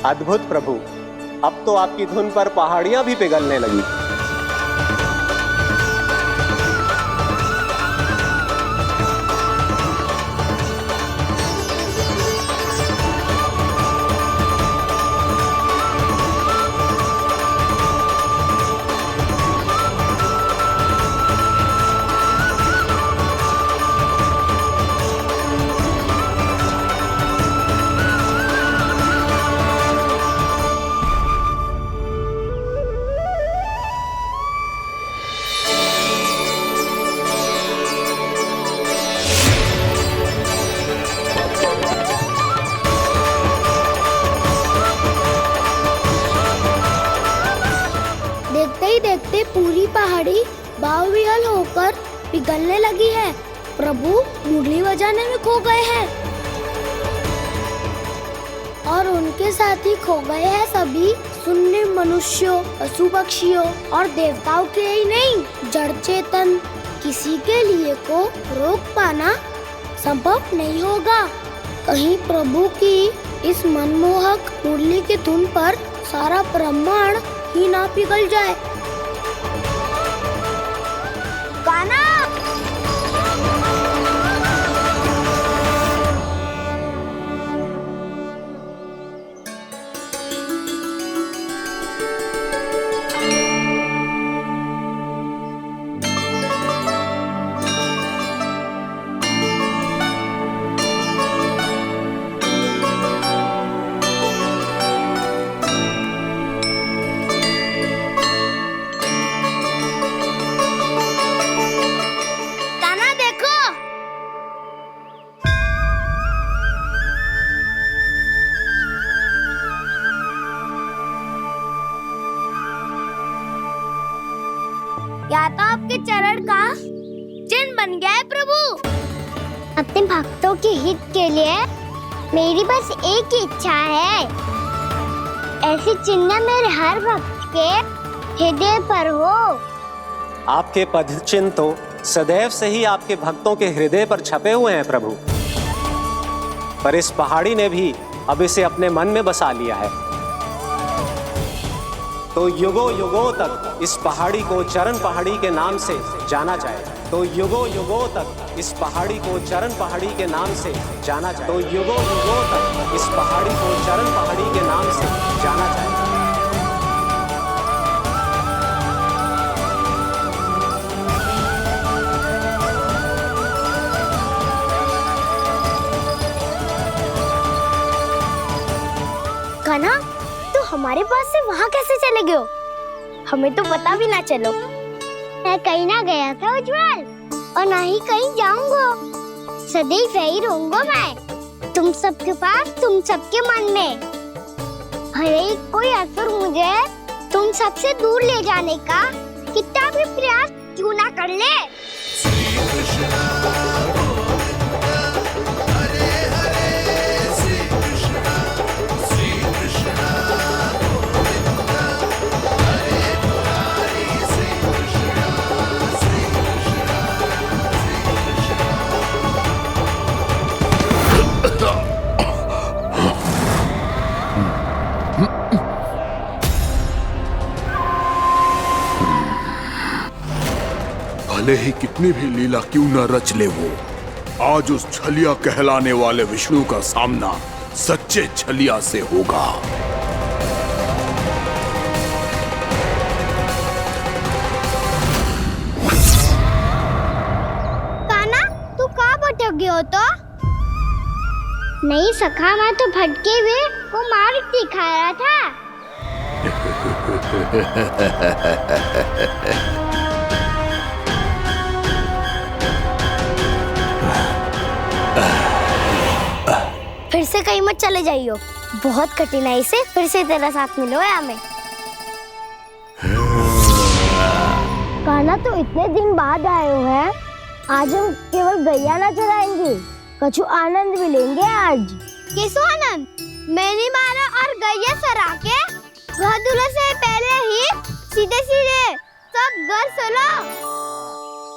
अद्भुत प्रभु, अब तो आपकी धुन पर पहाड़ियां भी पिघलने लगी। देखते ही देखते पूरी पहाड़ी बावरियल होकर पिघलने लगी है। प्रभु मुरली बजाने में खो गए हैं और उनके साथ ही खो गए हैं सभी सुनने मनुष्यों, पशु पक्षियों और देवताओं के ही नहीं, जड़ चेतन किसी के लिए को रोक पाना संभव नहीं होगा। कहीं प्रभु की इस मनमोहक मुरली की धुन पर सारा ब्रह्मांड ही ना पिघल जाए। गाना क्या तो आपके चरण का चिन्ह बन गया है प्रभु। अपने भक्तों के हित के लिए मेरी बस एक ही इच्छा है, ऐसी चिन्ह मेरे हर भक्त के हृदय पर हो। आपके पद चिन्ह तो सदैव से ही आपके भक्तों के हृदय पर छपे हुए हैं प्रभु, पर इस पहाड़ी ने भी अब इसे अपने मन में बसा लिया है। तो युगों युगों तक इस पहाड़ी को चरण पहाड़ी के नाम से जाना जाए। तो युगों युगों तक इस पहाड़ी को चरण पहाड़ी के नाम से जाना जाए। तो युगों युगों तक इस पहाड़ी को चरण पहाड़ी के नाम से जाना जाए। कान्हा, तू हमारे पास से वहाँ कैसे चले गए हो? हमें तो पता भी ना चलो। मैं कहीं ना गया था उज्जवल, और ना ही कहीं जाऊंगा। सदैव यही रहूंगा मैं, तुम सबके पास, तुम सबके मन में। हर एक कोई असर मुझे तुम सबसे दूर ले जाने का कितना भी प्रयास क्यों ना कर ले। भले ही कितनी भी लीला क्यों न रच ले वो, आज उस छलिया कहलाने वाले विष्णु का सामना सच्चे छलिया से होगा। कान्हा, तू कहाँ भटक गया हो तो? नहीं सखा, मैं तो भटके हुए वो मार्ग दिखा रहा था। फिर से कहीं मत चले जाइयो, बहुत कठिनाई से फिर से तेरा साथ मिलो है हमें। कान्हा, तो इतने दिन बाद आए हो हैं, आज हम केवल गैया ना चराएंगे, कछु आनंद भी लेंगे आज। किसो आनंद? मैंने मारा और गैया सरा के घर दूल्हे से पहले ही सीधे सीधे सब घर चलो।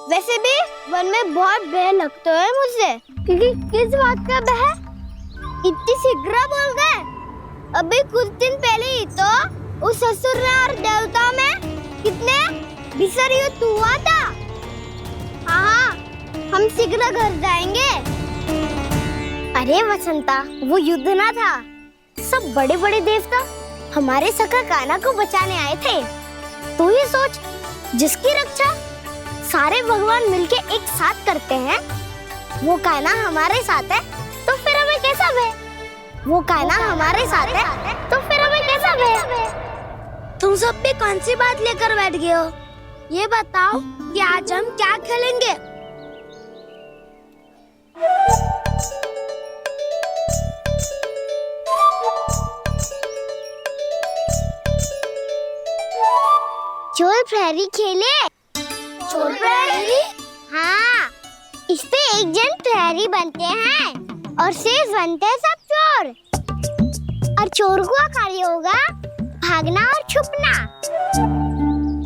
वैसे भी वन में बहुत भय लगता है मुझे। क्योंकि किस बात का भय? इतनी शीघ्र बोल गए। अभी कुछ दिन पहले ही तो उस ससुर और देवता में कितने भीषण युद्ध हुआ था। हाँ, हम शीघ्र घर जाएंगे। अरे वसंता, वो युद्ध ना था, सब बड़े बड़े देवता हमारे सखा कान्हा को बचाने आए थे। तू ये सोच, जिसकी रक्षा सारे भगवान मिलके एक साथ करते हैं, वो कान्हा हमारे साथ है, तो फिर हमें कैसा भय? वो कान्हा हमारे साथ है, तो फिर हमें कैसा भय? तुम सब भी कौन सी बात लेकर बैठ गए हो? ये बताओ कि आज हम क्या खेलेंगे? चोर प्रहरी खेले? चोर प्रहरी? हाँ, इस पे एक जन प्रहरी बनते हैं और शेष बनते हैं सब चोर। और चोर का कार्य होगा भागना और छुपना,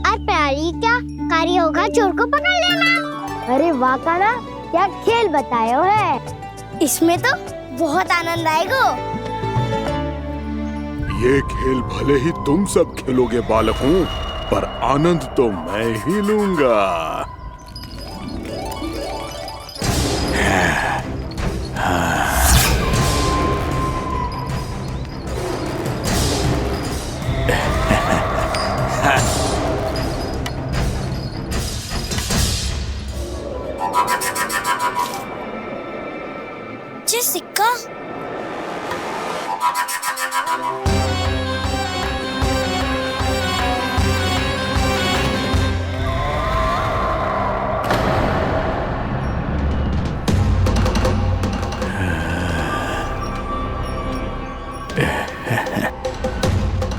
और प्रहरी का कार्य होगा चोर को पकड़ लेना। अरे वाह कान्हा, क्या खेल बताए है। इसमें तो बहुत आनंद आएगा। ये खेल भले ही तुम सब खेलोगे बालकों, पर आनंद तो मैं ही लूंगा। ये सिक्का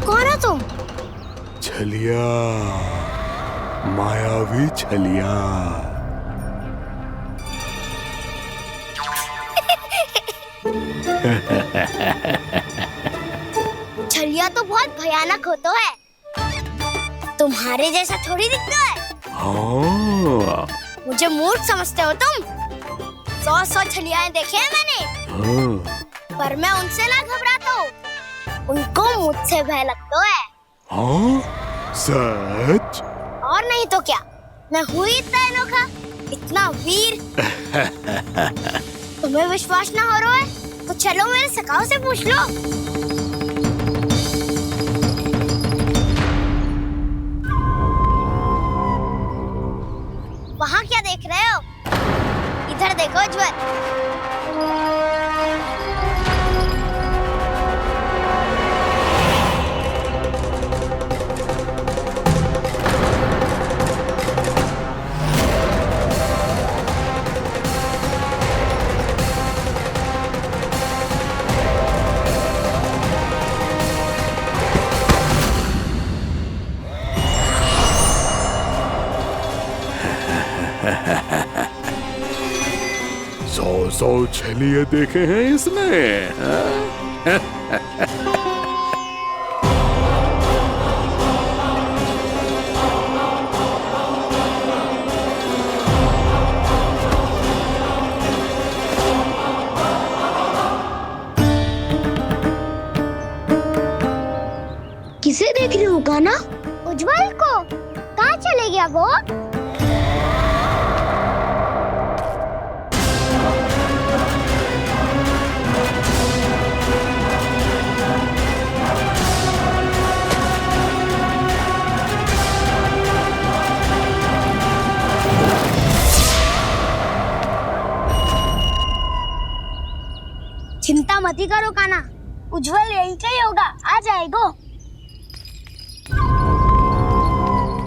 कौन है तुम? छलिया, मायावी छलिया। छलिया तो बहुत भयानक होता है, तुम्हारे जैसा थोड़ी दिखता है। हाँ। मुझे मूर्ख समझते हो तुम? 100 छलियाएं देखे हैं मैंने। हाँ। पर मैं उनसे ना घबराता हूँ, उनको मुझसे भय लगता है। हाँ? सच? और नहीं तो क्या, मैं हूँ इतना अनोखा, इतना वीर। तुम्हें विश्वास ना हो रहा है तो चलो मेरे सखाओं से पूछ लो। वहाँ क्या देख रहे हो? इधर देखो उज्जवल। सौ छलिए देखे हैं इसने। किसे देख रही हो कान्हा? उज्जवल को। कहाँ चले गया वो? चिंता मत ही करो कान्हा, उज्जवल यहीं का ही होगा, आ जाएगा।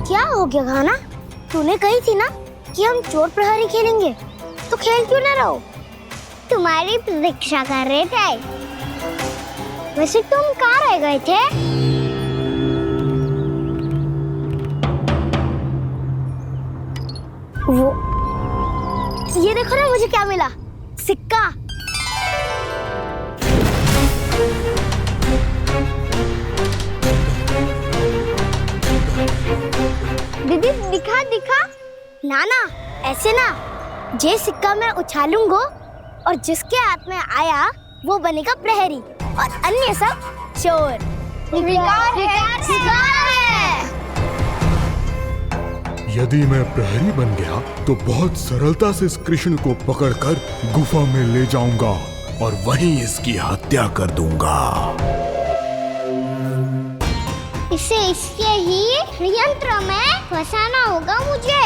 क्या हो गया कान्हा? तूने कही थी ना कि हम चोर प्रहरी खेलेंगे, तो खेल क्यों ना रहो? तुम्हारी प्रतीक्षा कर रहे थे। वैसे तुम कहाँ रह गए थे? वो ये देखो ना, मुझे क्या मिला? सिक्का। दीदी दिखा दिखा। ना ना, ऐसे ना। ये सिक्का मैं उछालूंगा और जिसके हाथ में आया वो बनेगा प्रहरी और अन्य सब चोर स्वीकार है। यदि मैं प्रहरी बन गया तो बहुत सरलता से इस कृष्ण को पकड़कर गुफा में ले जाऊंगा और वहीं इसकी हत्या कर दूंगा। इसे इसके ही यंत्र में फंसाना होगा मुझे।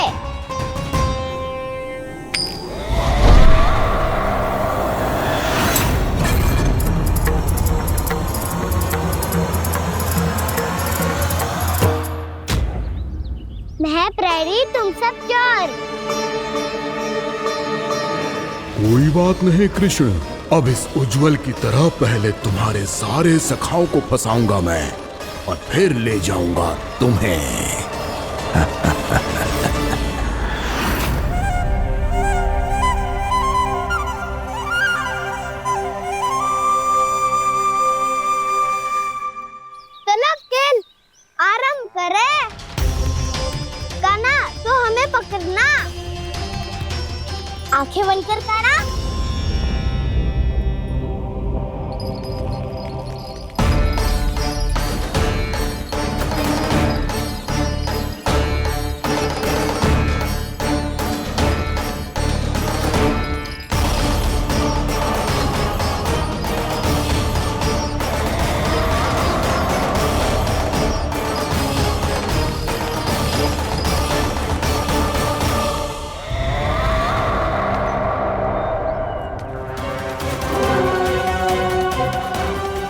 मैं प्रहरी, तुम सब चोर। कोई बात नहीं कृष्ण, अब इस उज्जवल की तरह पहले तुम्हारे सारे सखाओं को फंसाऊंगा मैं और फिर ले जाऊंगा तुम्हें। चलो खेल आरंभ करें। काना तो हमें पकड़ना। आंखें बंद कर काना।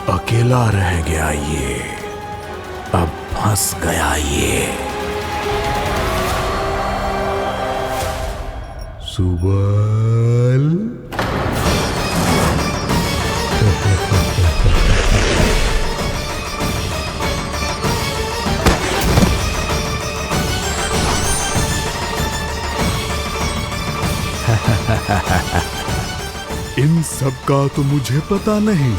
अकेला रह गया ये, अब फंस गया ये। सुबल इन सब का तो मुझे पता नहीं,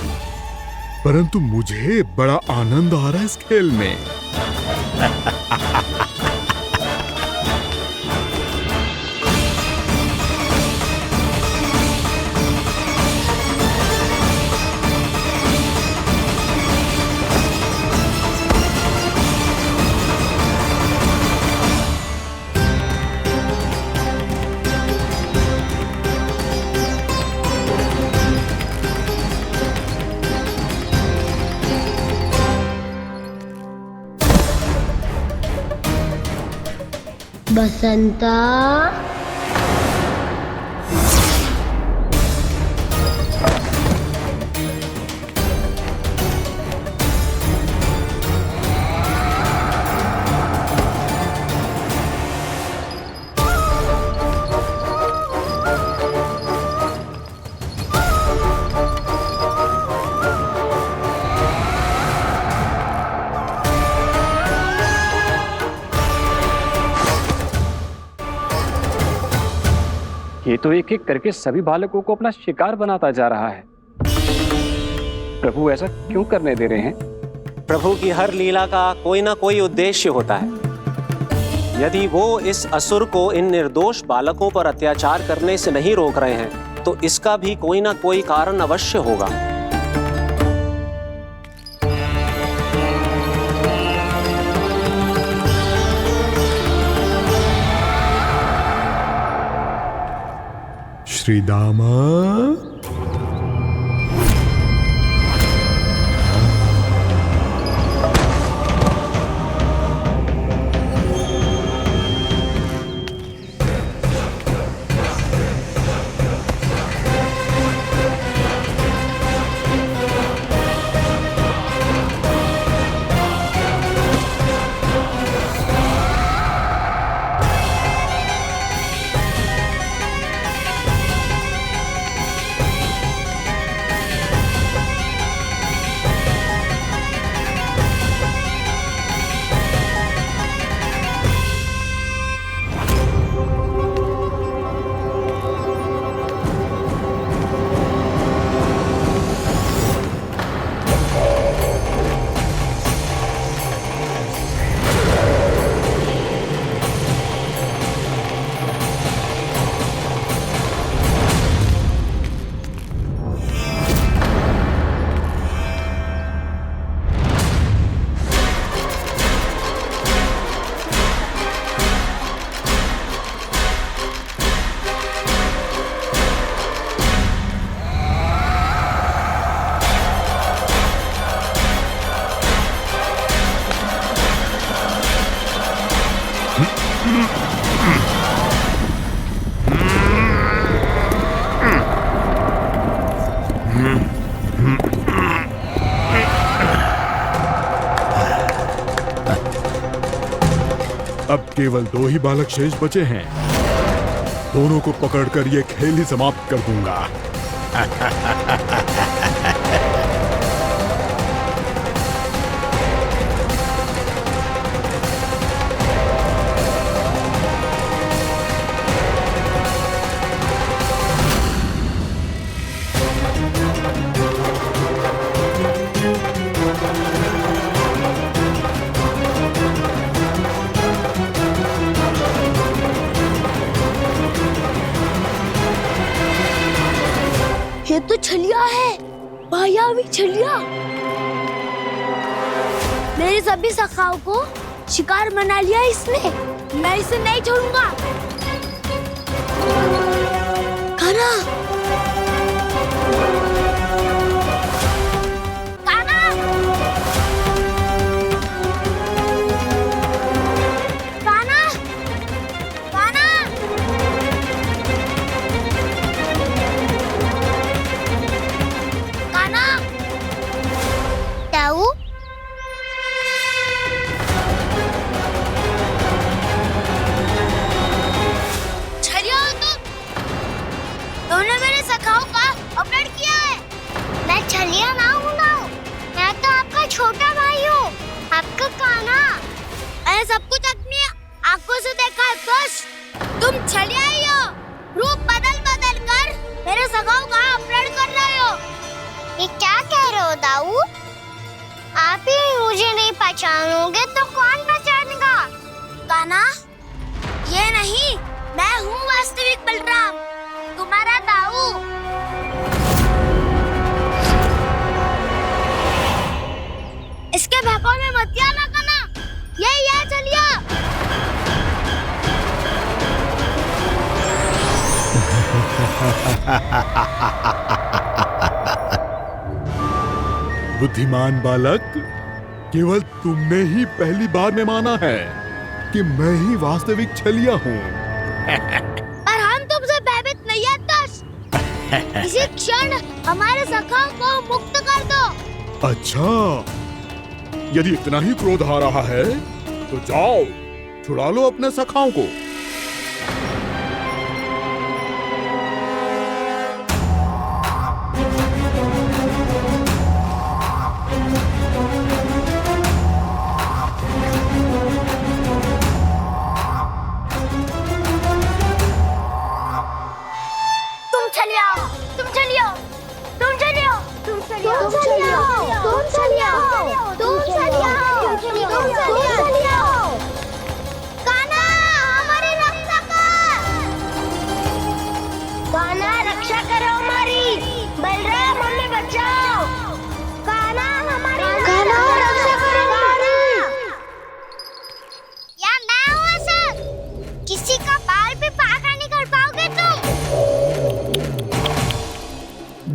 परंतु मुझे बड़ा आनंद आ रहा है इस खेल में। बसंता, ये तो एक एक करके सभी बालकों को अपना शिकार बनाता जा रहा है। प्रभु ऐसा क्यों करने दे रहे हैं? प्रभु की हर लीला का कोई ना कोई उद्देश्य होता है। यदि वो इस असुर को इन निर्दोष बालकों पर अत्याचार करने से नहीं रोक रहे हैं तो इसका भी कोई ना कोई कारण अवश्य होगा। श्री दामा, अब केवल 2 ही बालक शेष बचे हैं। दोनों को पकड़कर ये खेल ही समाप्त कर दूंगा। ये तो छलिया है, मायावी छलिया। मेरे सभी सखाओं को शिकार बना लिया इसने। मैं इसे नहीं छोड़ूंगा। कान्हा, कान्हा, कान्हा, कान्हा। ताऊ, छलिया हो तुमने मेरे सखाओं का अपहरण किया है। मैं छलिया ना हूँ ना, मैं तो आपका छोटा भाई हूँ, आपका कान्हा। मैंने सब कुछ अपनी आंखों से देखा है। बस तुम छलिया ही हो। रूप बदल बदल कर मेरे सखाओं का अपहरण कर रहे हो। ये क्या कह रहे हो दाऊ? आप ही मुझे नहीं पहचानोगे तो कौन पहचानेगा? कान्हा, ये नहीं, मैं हूँ वास्तविक बलराम, तुम्हारा दाऊ। इसके भौकाल में मत आना कान्हा, यही है छलिया। बुद्धिमान बालक, केवल तुमने ही पहली बार में माना है कि मैं ही वास्तविक छलिया हूँ। पर हम तुमसे भयभीत नहीं है दस। इसी क्षण हमारे सखाओं को मुक्त कर दो। अच्छा, यदि इतना ही क्रोध आ रहा है तो जाओ, छुड़ा लो अपने सखाओं को।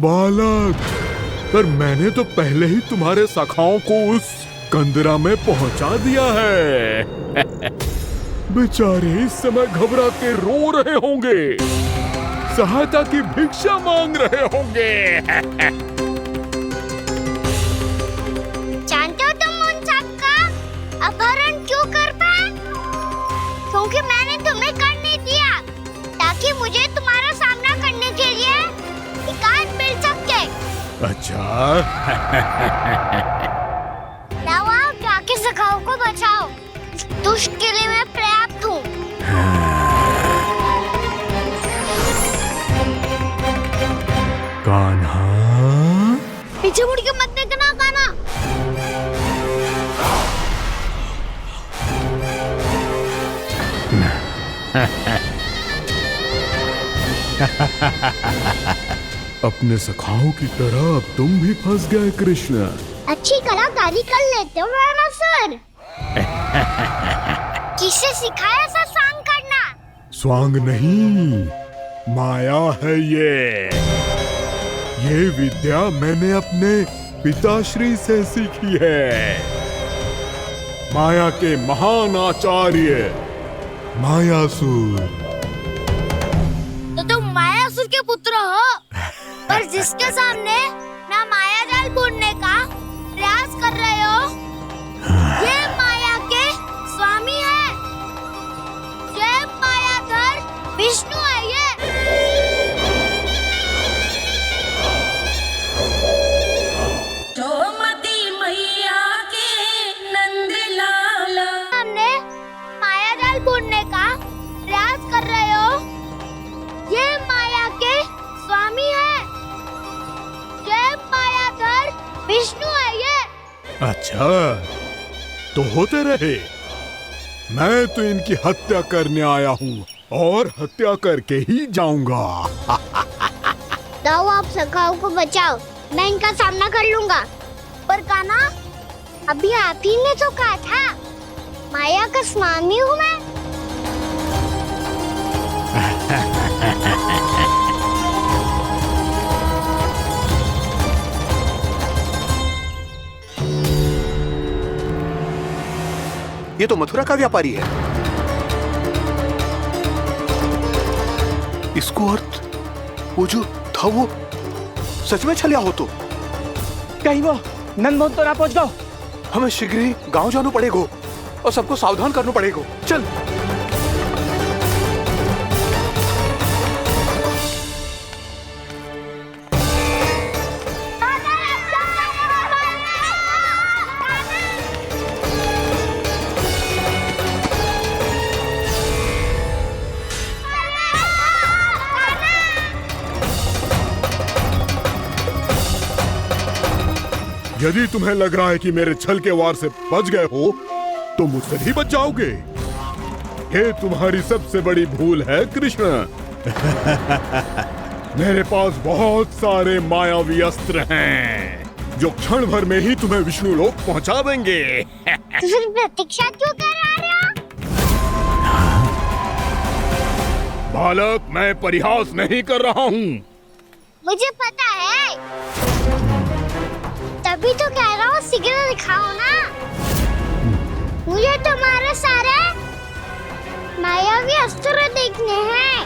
बालक, पर मैंने तो पहले ही तुम्हारे सखाओं को उस कंदरा में पहुंचा दिया है। बेचारे इस समय घबरा के रो रहे होंगे, सहायता की भिक्षा मांग रहे होंगे। जानते हो तुम उन सबका अपहरण क्यों कर पाए? क्योंकि मैंने तुम्हें कर नहीं दिया, ताकि मुझे तुम्हारा सामना करने के लिए एकांत मिल सके। अच्छा। जाओ, आप जाके सखाओं को बचाओ। इस दुष्ट के लिए मैं पर्याप्त हूँ। कान्हा, पीछे मुड़ के मत देखना कान्हा। अपने सखाओं की तरह अब तुम भी फंस गए कृष्ण। अच्छी कलाकारी कर लेते हो मेरा सर। किसे सिखाया ऐसा स्वांग करना? स्वांग नहीं, माया है ये विद्या मैंने अपने पिताश्री से सीखी है। माया के महान आचार्य मायासुर। तो तुम मायासुर के पुत्र हो, पर जिसके सामने ना माया जाल बुनने का प्रयास कर रहे हो, ये माया के स्वामी है। अच्छा, तो होते रहे। मैं तो इनकी हत्या करने आया हूँ और हत्या करके ही जाऊंगा। जाओ, आप सखाओं को बचाओ, मैं इनका सामना कर लूंगा। पर कान्हा, अभी आप ही ने तो कहा था माया का स्वामी हूँ मैं। ये तो मथुरा का व्यापारी है। इसको अर्थ वो जो था वो सच में छलिया हो तो कहीं वो नंदमोहन तो ना पहुंच गो। हमें शीघ्र ही गांव जाना पड़ेगा और सबको सावधान करना पड़ेगा। चल। यदि तुम्हें लग रहा है कि मेरे छल के वार से बच गए हो तो मुझसे भी बच जाओगे। ये तुम्हारी सबसे बड़ी भूल है कृष्ण। मेरे पास बहुत सारे मायावी अस्त्र हैं जो क्षण भर में ही तुम्हें विष्णु लोक पहुंचा देंगे। तो फिर प्रतीक्षा क्यों कर रहे हो? बालक, मैं परिहास नहीं कर रहा हूँ। मुझे पता है, तभी तो कह रहा हूँ शीघ्र दिखाओ ना। मुझे तुम्हारे सारे मायावी अस्त्र देखने हैं।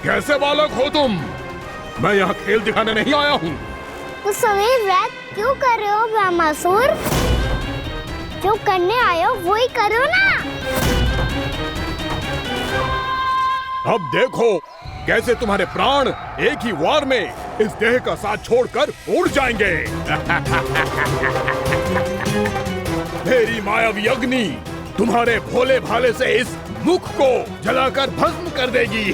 कैसे बालक हो तुम? मैं यहाँ खेल दिखाने नहीं आया हूँ। उस समय व्रत क्यों कर रहे हो ब्रह्मासुर? जो करने आए हो वो ही करो ना। अब देखो कैसे तुम्हारे प्राण एक ही वार में इस देह का साथ छोड़कर उड़ जाएंगे। मेरी मायावी अग्नि तुम्हारे भोले भाले से इस मुख को जलाकर भस्म कर देगी।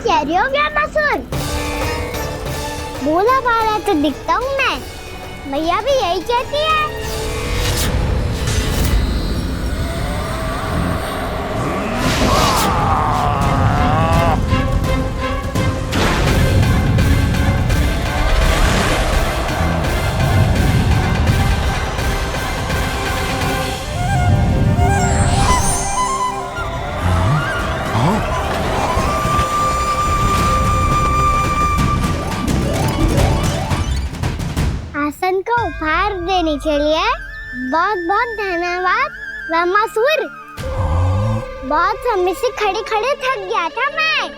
कह रही हो ब्रह्मासुर? बोला बाला तो दिखता हूँ मैं। मैया भी यही कहती है। आसन को उपहार देने के लिए बहुत बहुत धन्यवाद ब्रह्मासुर। बहुत समय से खड़े खड़े थक गया था मैं।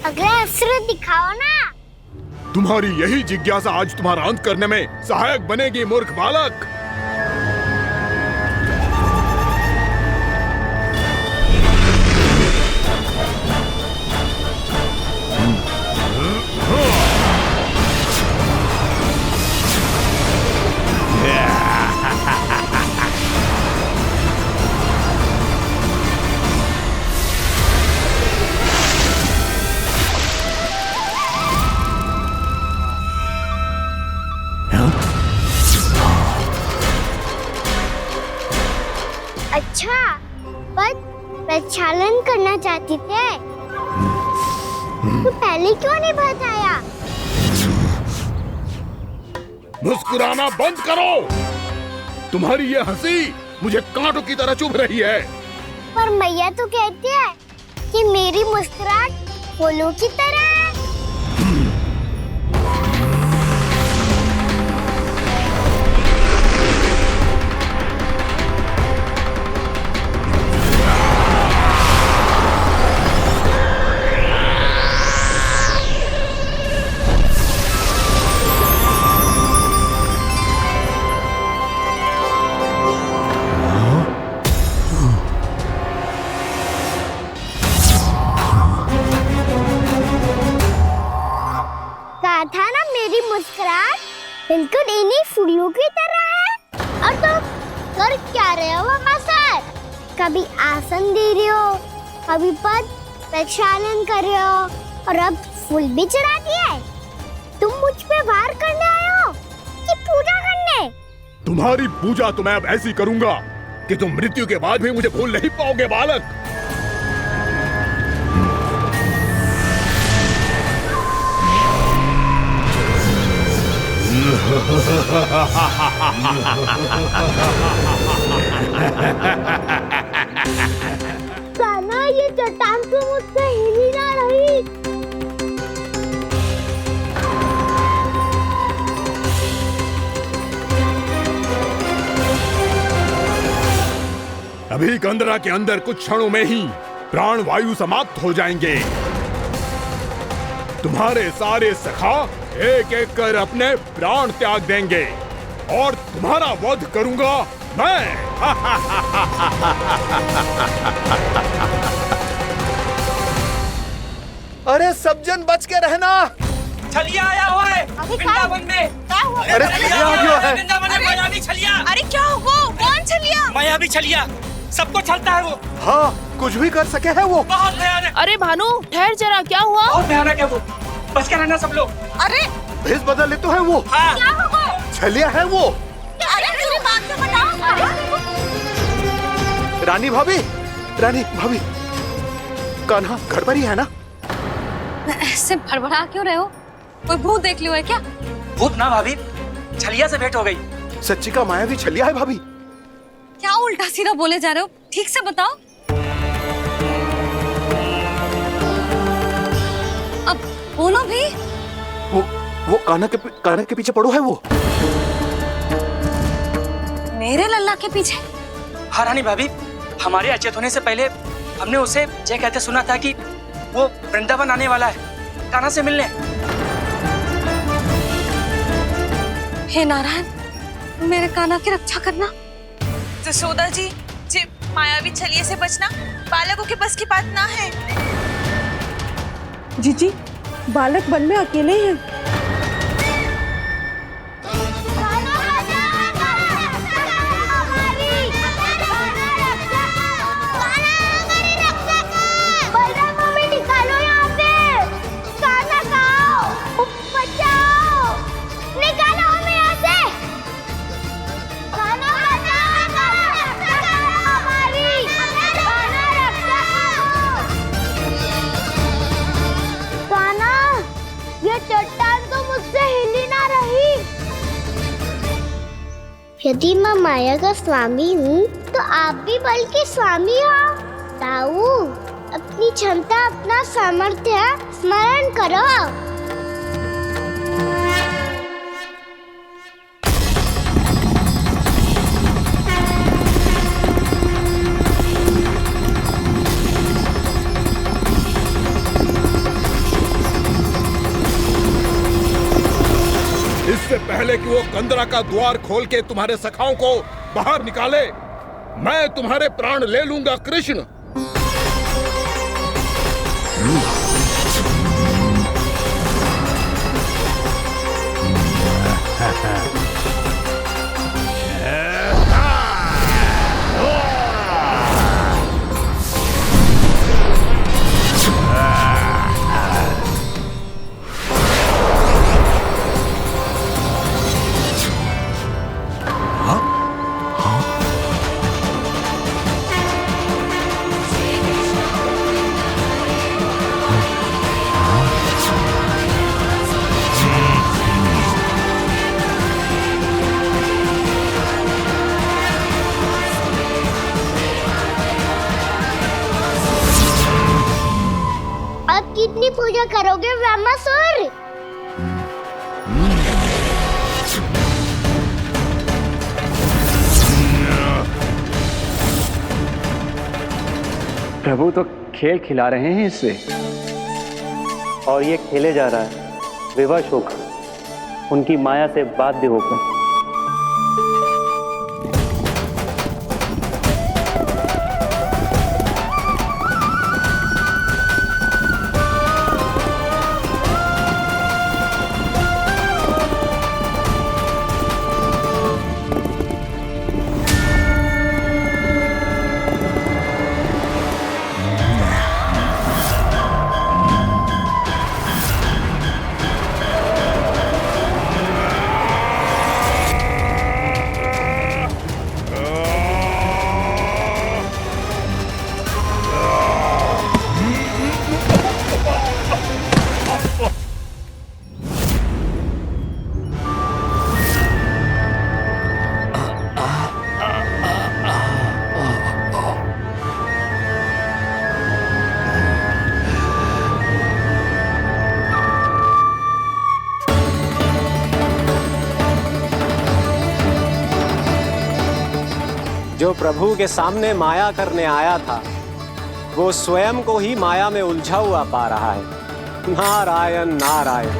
अगला अस्त्र दिखाओ ना। तुम्हारी यही जिज्ञासा आज तुम्हारा अंत करने में सहायक बनेगी मूर्ख बालक। अच्छा, पर प्रक्षालन करना चाहती थे तो पहले क्यों नहीं बताया? मुस्कुराना बंद करो। तुम्हारी ये हंसी मुझे कांटों की तरह चुभ रही है। पर मैया तो कहती है कि मेरी मुस्कुराहट फूलों की तरह है। मुस्कुराहट बिल्कुल इन्हीं फूलों की तरह है। और तुम कर क्या रहे हो सर? कभी आसन दे रहे हो, कभी पद प्रक्षालन कर रहे हो और अब फूल भी चढ़ा दिया है। तुम मुझ पे वार करने आए हो कि पूजा करने? तुम्हारी पूजा तो मैं अब ऐसी करूंगा कि तुम मृत्यु के बाद भी मुझे भूल नहीं पाओगे बालक। कान्हा, ये चट्टान तो मुझसे हिल ही ना रही। अभी कंदरा के अंदर कुछ क्षणों में ही प्राण वायु समाप्त हो जाएंगे। तुम्हारे सारे सखा एक एक कर अपने प्राण त्याग देंगे और तुम्हारा वध करूंगा मैं। अरे सब जन बच के रहना। छलिया आया हुआ है वृंदावन में। अरे छलिया आ गया है। वृंदावन में मायावी छलिया। अरे क्या हुआ? कौन छलिया? मायावी छलिया, सबको छलता है वो। हाँ, कुछ भी कर सके है वो। बहुत भयानक। अरे भानु, ठहर जरा, क्या हुआ? बहुत भयानक है वो, बच के रहना सब लोग। अरे भेष बदल ले तो है वो। हाँ। क्या हुआ? छलिया है वो। अरे मेरी बात तो बताओ। रानी भाभी, कान्हा घर पर ही है ना? ऐसे भड़बड़ा क्यों रहे हो? कोई भूत देख लियो है क्या? भूत ना भाभी, छलिया से भेंट हो गई। सच्ची का मायावी छलिया है भाभी। क्या उल्टा सीधा बोले जा रहे हो? ठीक से बताओ। अब बोलो भी। वो कान्हा के पीछे पड़ो है वो। मेरे लल्ला के पीछे? हाँ रानी भाभी, हमारे अचेत होने से पहले हमने उसे ये कहते सुना था कि वो वृंदावन आने वाला है कान्हा से मिलने। हे नारायण, मेरे कान्हा की रक्षा करना। जसोदा जी, मायावी छलिए से बचना बालकों के बस की बात ना है। जीजी, बालक वन में अकेले हैं। यदि मैं माया का स्वामी हूँ तो आप भी बल के स्वामी हो। ताऊ, अपनी क्षमता, अपना सामर्थ्य स्मरण करो। इससे पहले कि वो कंदरा का द्वार खोल के तुम्हारे सखाओं को बाहर निकाले, मैं तुम्हारे प्राण ले लूंगा कृष्ण। कितनी पूजा करोगे ब्रह्मासुर? प्रभु तो खेल खिला रहे हैं इससे, और ये खेले जा रहा है विवश होकर, उनकी माया से बाध्य होकर। जो प्रभु के सामने माया करने आया था वो स्वयं को ही माया में उलझा हुआ पा रहा है। नारायण नारायण।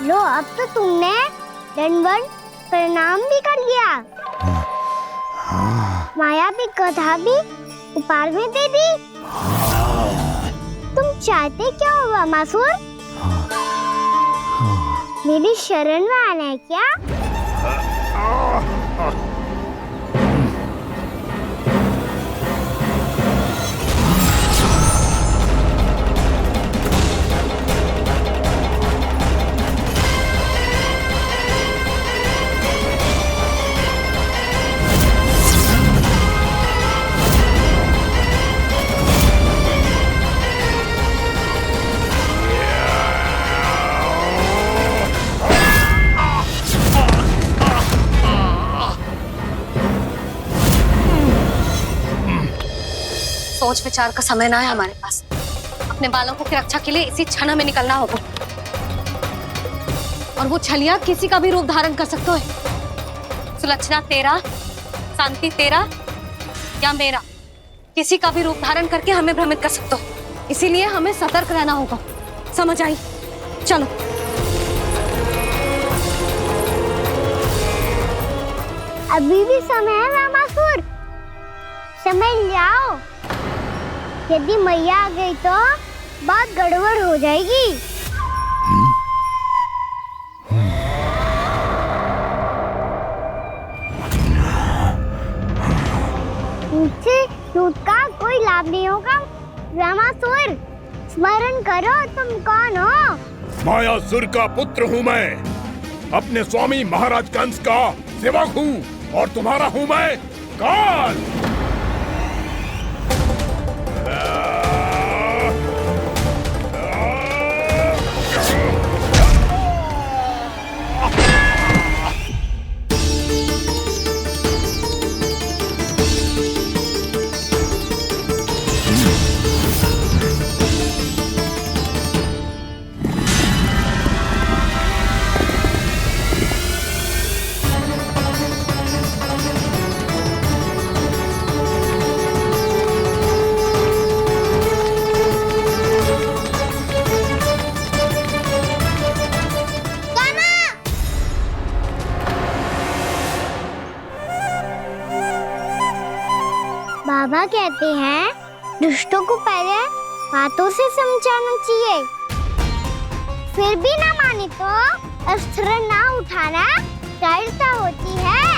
लो, अब तो तुमने दंडवत प्रणाम भी कर लिया, माया की कथा भी उपहार में दे दी। तुम चाहते क्या हो वामासुर? मेरी शरण में आना है क्या? सोच विचार का समय ना है हमारे पास। अपने बालकों की रक्षा के लिए इसी क्षण हमें निकलना होगा। और वो छलिया किसी का भी रूप धारण कर सकते हैं। सुलक्षणा तेरा, शांति तेरा या मेरा, किसी का भी रूप धारण करके हमें भ्रमित कर सकते हो। इसीलिए हमें सतर्क रहना होगा। समझ आई? चलो। अभी भी समय है वामासुर, समझ जाओ। यदि मैया आ गई तो बात गड़बड़ हो जाएगी। मुझसे झूठ का कोई लाभ नहीं होगा। वामासुर, स्मरण करो तुम कौन हो। मायासुर का पुत्र हूँ मैं, अपने स्वामी महाराज कंस का सेवक हूँ, और तुम्हारा हूँ मैं काल। बाबा कहते हैं दुष्टों को पहले बातों से समझाना चाहिए, फिर भी ना माने तो अस्त्र ना उठाना कायरता होती है।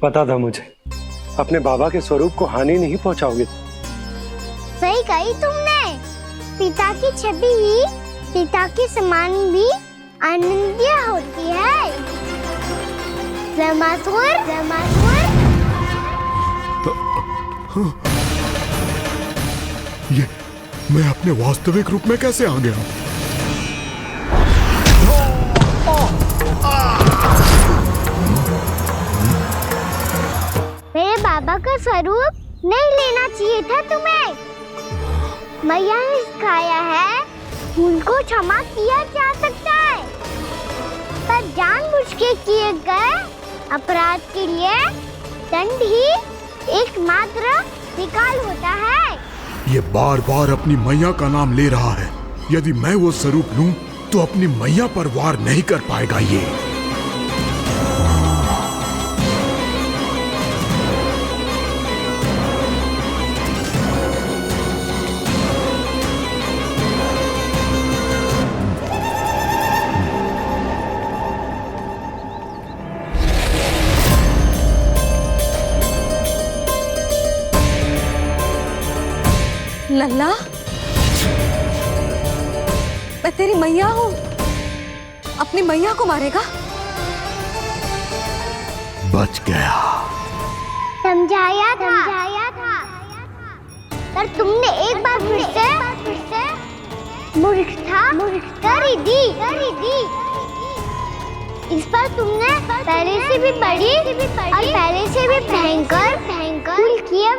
पता था मुझे, अपने बाबा के स्वरूप को हानि नहीं पहुंचाओगे। सही कही तुमने। पिता की छवि ही पिता के समान भी आनंदीय होती है। वामासुर, वामासुर। ये मैं अपने वास्तविक रूप में कैसे आ गया? मेरे बाबा का स्वरूप नहीं लेना चाहिए था तुम्हें। मैया ने सिखाया है भूल को क्षमा किया जा सकता है, पर जानबूझ के किए गए अपराध के लिए दंड ही एकमात्र निकाल होता है। ये बार बार अपनी मैया का नाम ले रहा है। यदि मैं वो स्वरूप लूं तो अपनी मैया पर वार नहीं कर पाएगा ये। लल्ला, मैं तेरी मैया हूँ, अपनी मैया को मारेगा? बच गया। समझाया था, पर तुमने एक बार फिर से मूर्खता कर ही दी। इस पर तुमने पहले से भी बड़ी और पहले से भी भयंकर भूल किया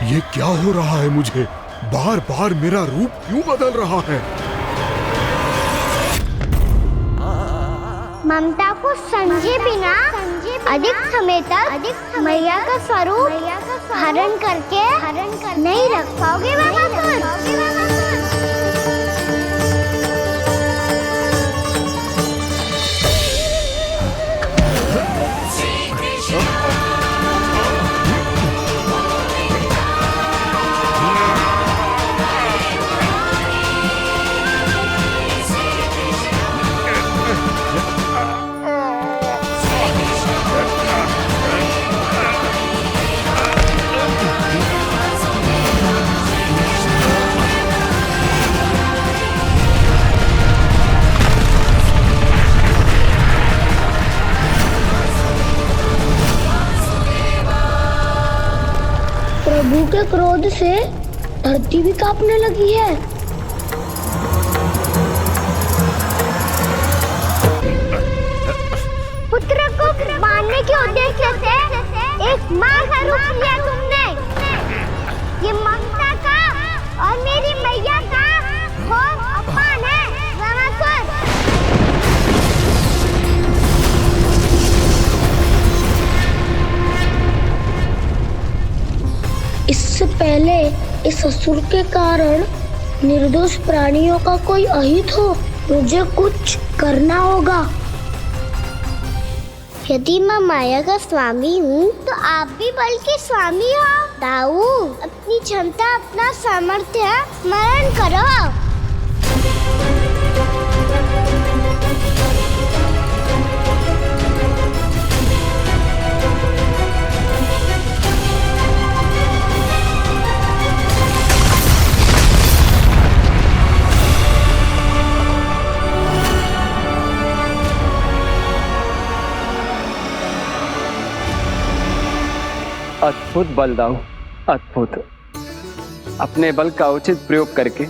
ये क्या हो रहा है मुझे? बार बार मेरा रूप क्यों बदल रहा है? ममता को समझे बिना अधिक समय तक मैया का स्वरूप हरण करके नहीं रख पाओगे प्रभु के क्रोध से धरती भी कांपने लगी है। पुत्र को मारने के उद्देश्य से एक माँ का रूप लिया तुमने। ये ममता का और मेरी मैया का घोर अपमान है रामासुर। इससे पहले इस असुर के कारण निर्दोष प्राणियों का कोई अहित हो, मुझे कुछ करना होगा। यदि मैं माया का स्वामी हूँ तो आप भी बल के स्वामी हो। दाऊ, अपनी क्षमता अपना सामर्थ्य स्मरण करो। अद्भुत बलदाऊ, अद्भुत। अपने बल का उचित प्रयोग करके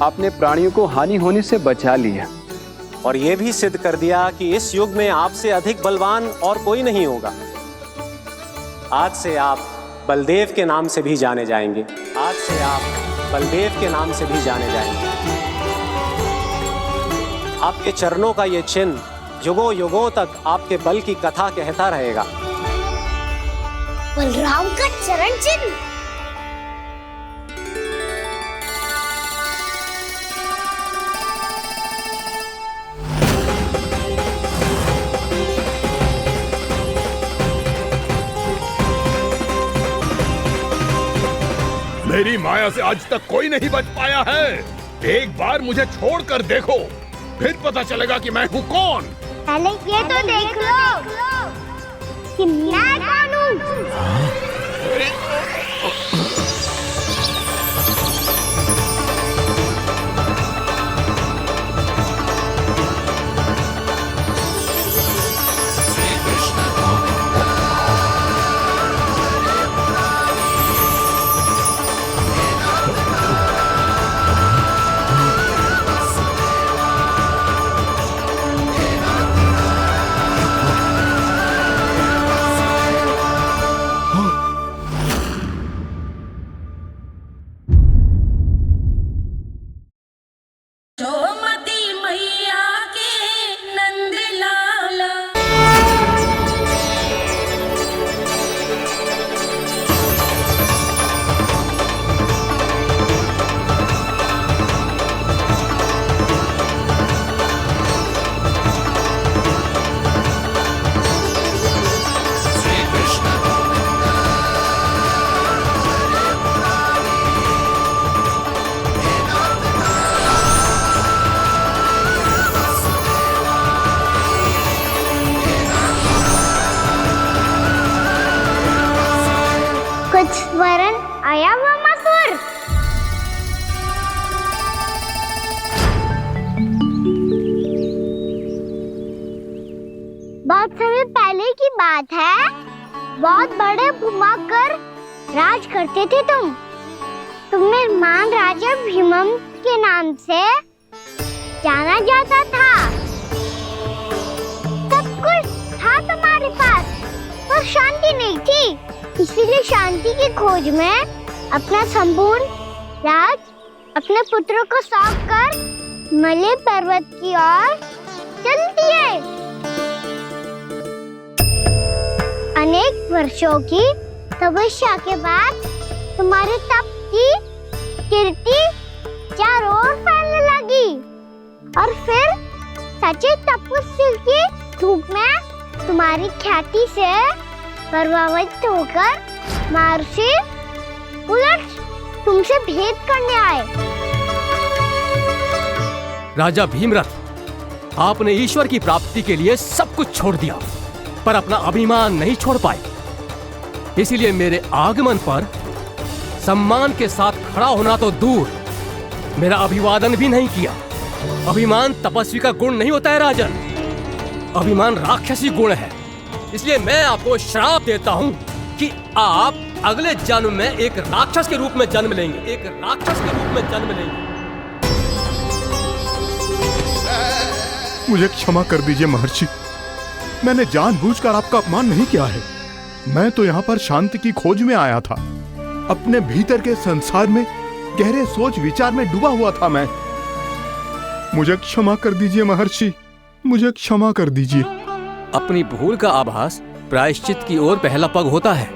आपने प्राणियों को हानि होने से बचा लिया और ये भी सिद्ध कर दिया कि इस युग में आपसे अधिक बलवान और कोई नहीं होगा। आज से आप बलदेव के नाम से भी जाने जाएंगे। आज से आप बलदेव के नाम से भी जाने जाएंगे। आपके चरणों का ये चिन्ह युगों युगों तक आपके बल की कथा कहता रहेगा। बलराम का चरण चिन्ह। मेरी माया से आज तक कोई नहीं बच पाया है। एक बार मुझे छोड़कर देखो, फिर पता चलेगा कि मैं हूँ कौन। पहले ये तो देख लो कि मैं कौन हूँ। बहुत समय पहले की बात है। बहुत बड़े भूमाकर राज करते थे तुम्हें मान राजा भीमम के नाम से जाना जाता था। सब कुछ था तुम्हारे पास, पर शांति नहीं थी। इसीलिए शांति की खोज में अपना संपूर्ण राज अपने पुत्रों को सौंप कर मलय पर्वत की ओर चल दिए। अनेक वर्षों की तपस्या के बाद तुम्हारे तप की कीर्ति चारों ओर फैलने लगी और फिर सच्चे तपस्वी की धूप में तुम्हारी ख्याति से प्रभावित होकर महर्षि उलट तुमसे भेंट करने आए। राजा भीमरथ, आपने ईश्वर की प्राप्ति के लिए सब कुछ छोड़ दिया, पर अपना अभिमान नहीं छोड़ पाए। इसीलिए मेरे आगमन पर सम्मान के साथ खड़ा होना तो दूर, मेरा अभिवादन भी नहीं किया। अभिमान तपस्वी का गुण नहीं होता है राजन, अभिमान राक्षसी गुण है। इसलिए मैं आपको श्राप देता हूँ कि आप अगले जन्म में एक राक्षस के रूप में जन्म लेंगे, एक राक्षस के रूप में जन्म लेंगे। मुझे क्षमा कर दीजिए महर्षि, मैंने जानबूझकर आपका अपमान नहीं किया है। मैं तो यहाँ पर शांति की खोज में आया था। अपने भीतर के संसार में गहरे सोच विचार में डूबा हुआ था मैं। मुझे क्षमा कर दीजिए महर्षि, मुझे क्षमा कर दीजिए। अपनी भूल का आभास प्रायश्चित की ओर पहला पग होता है।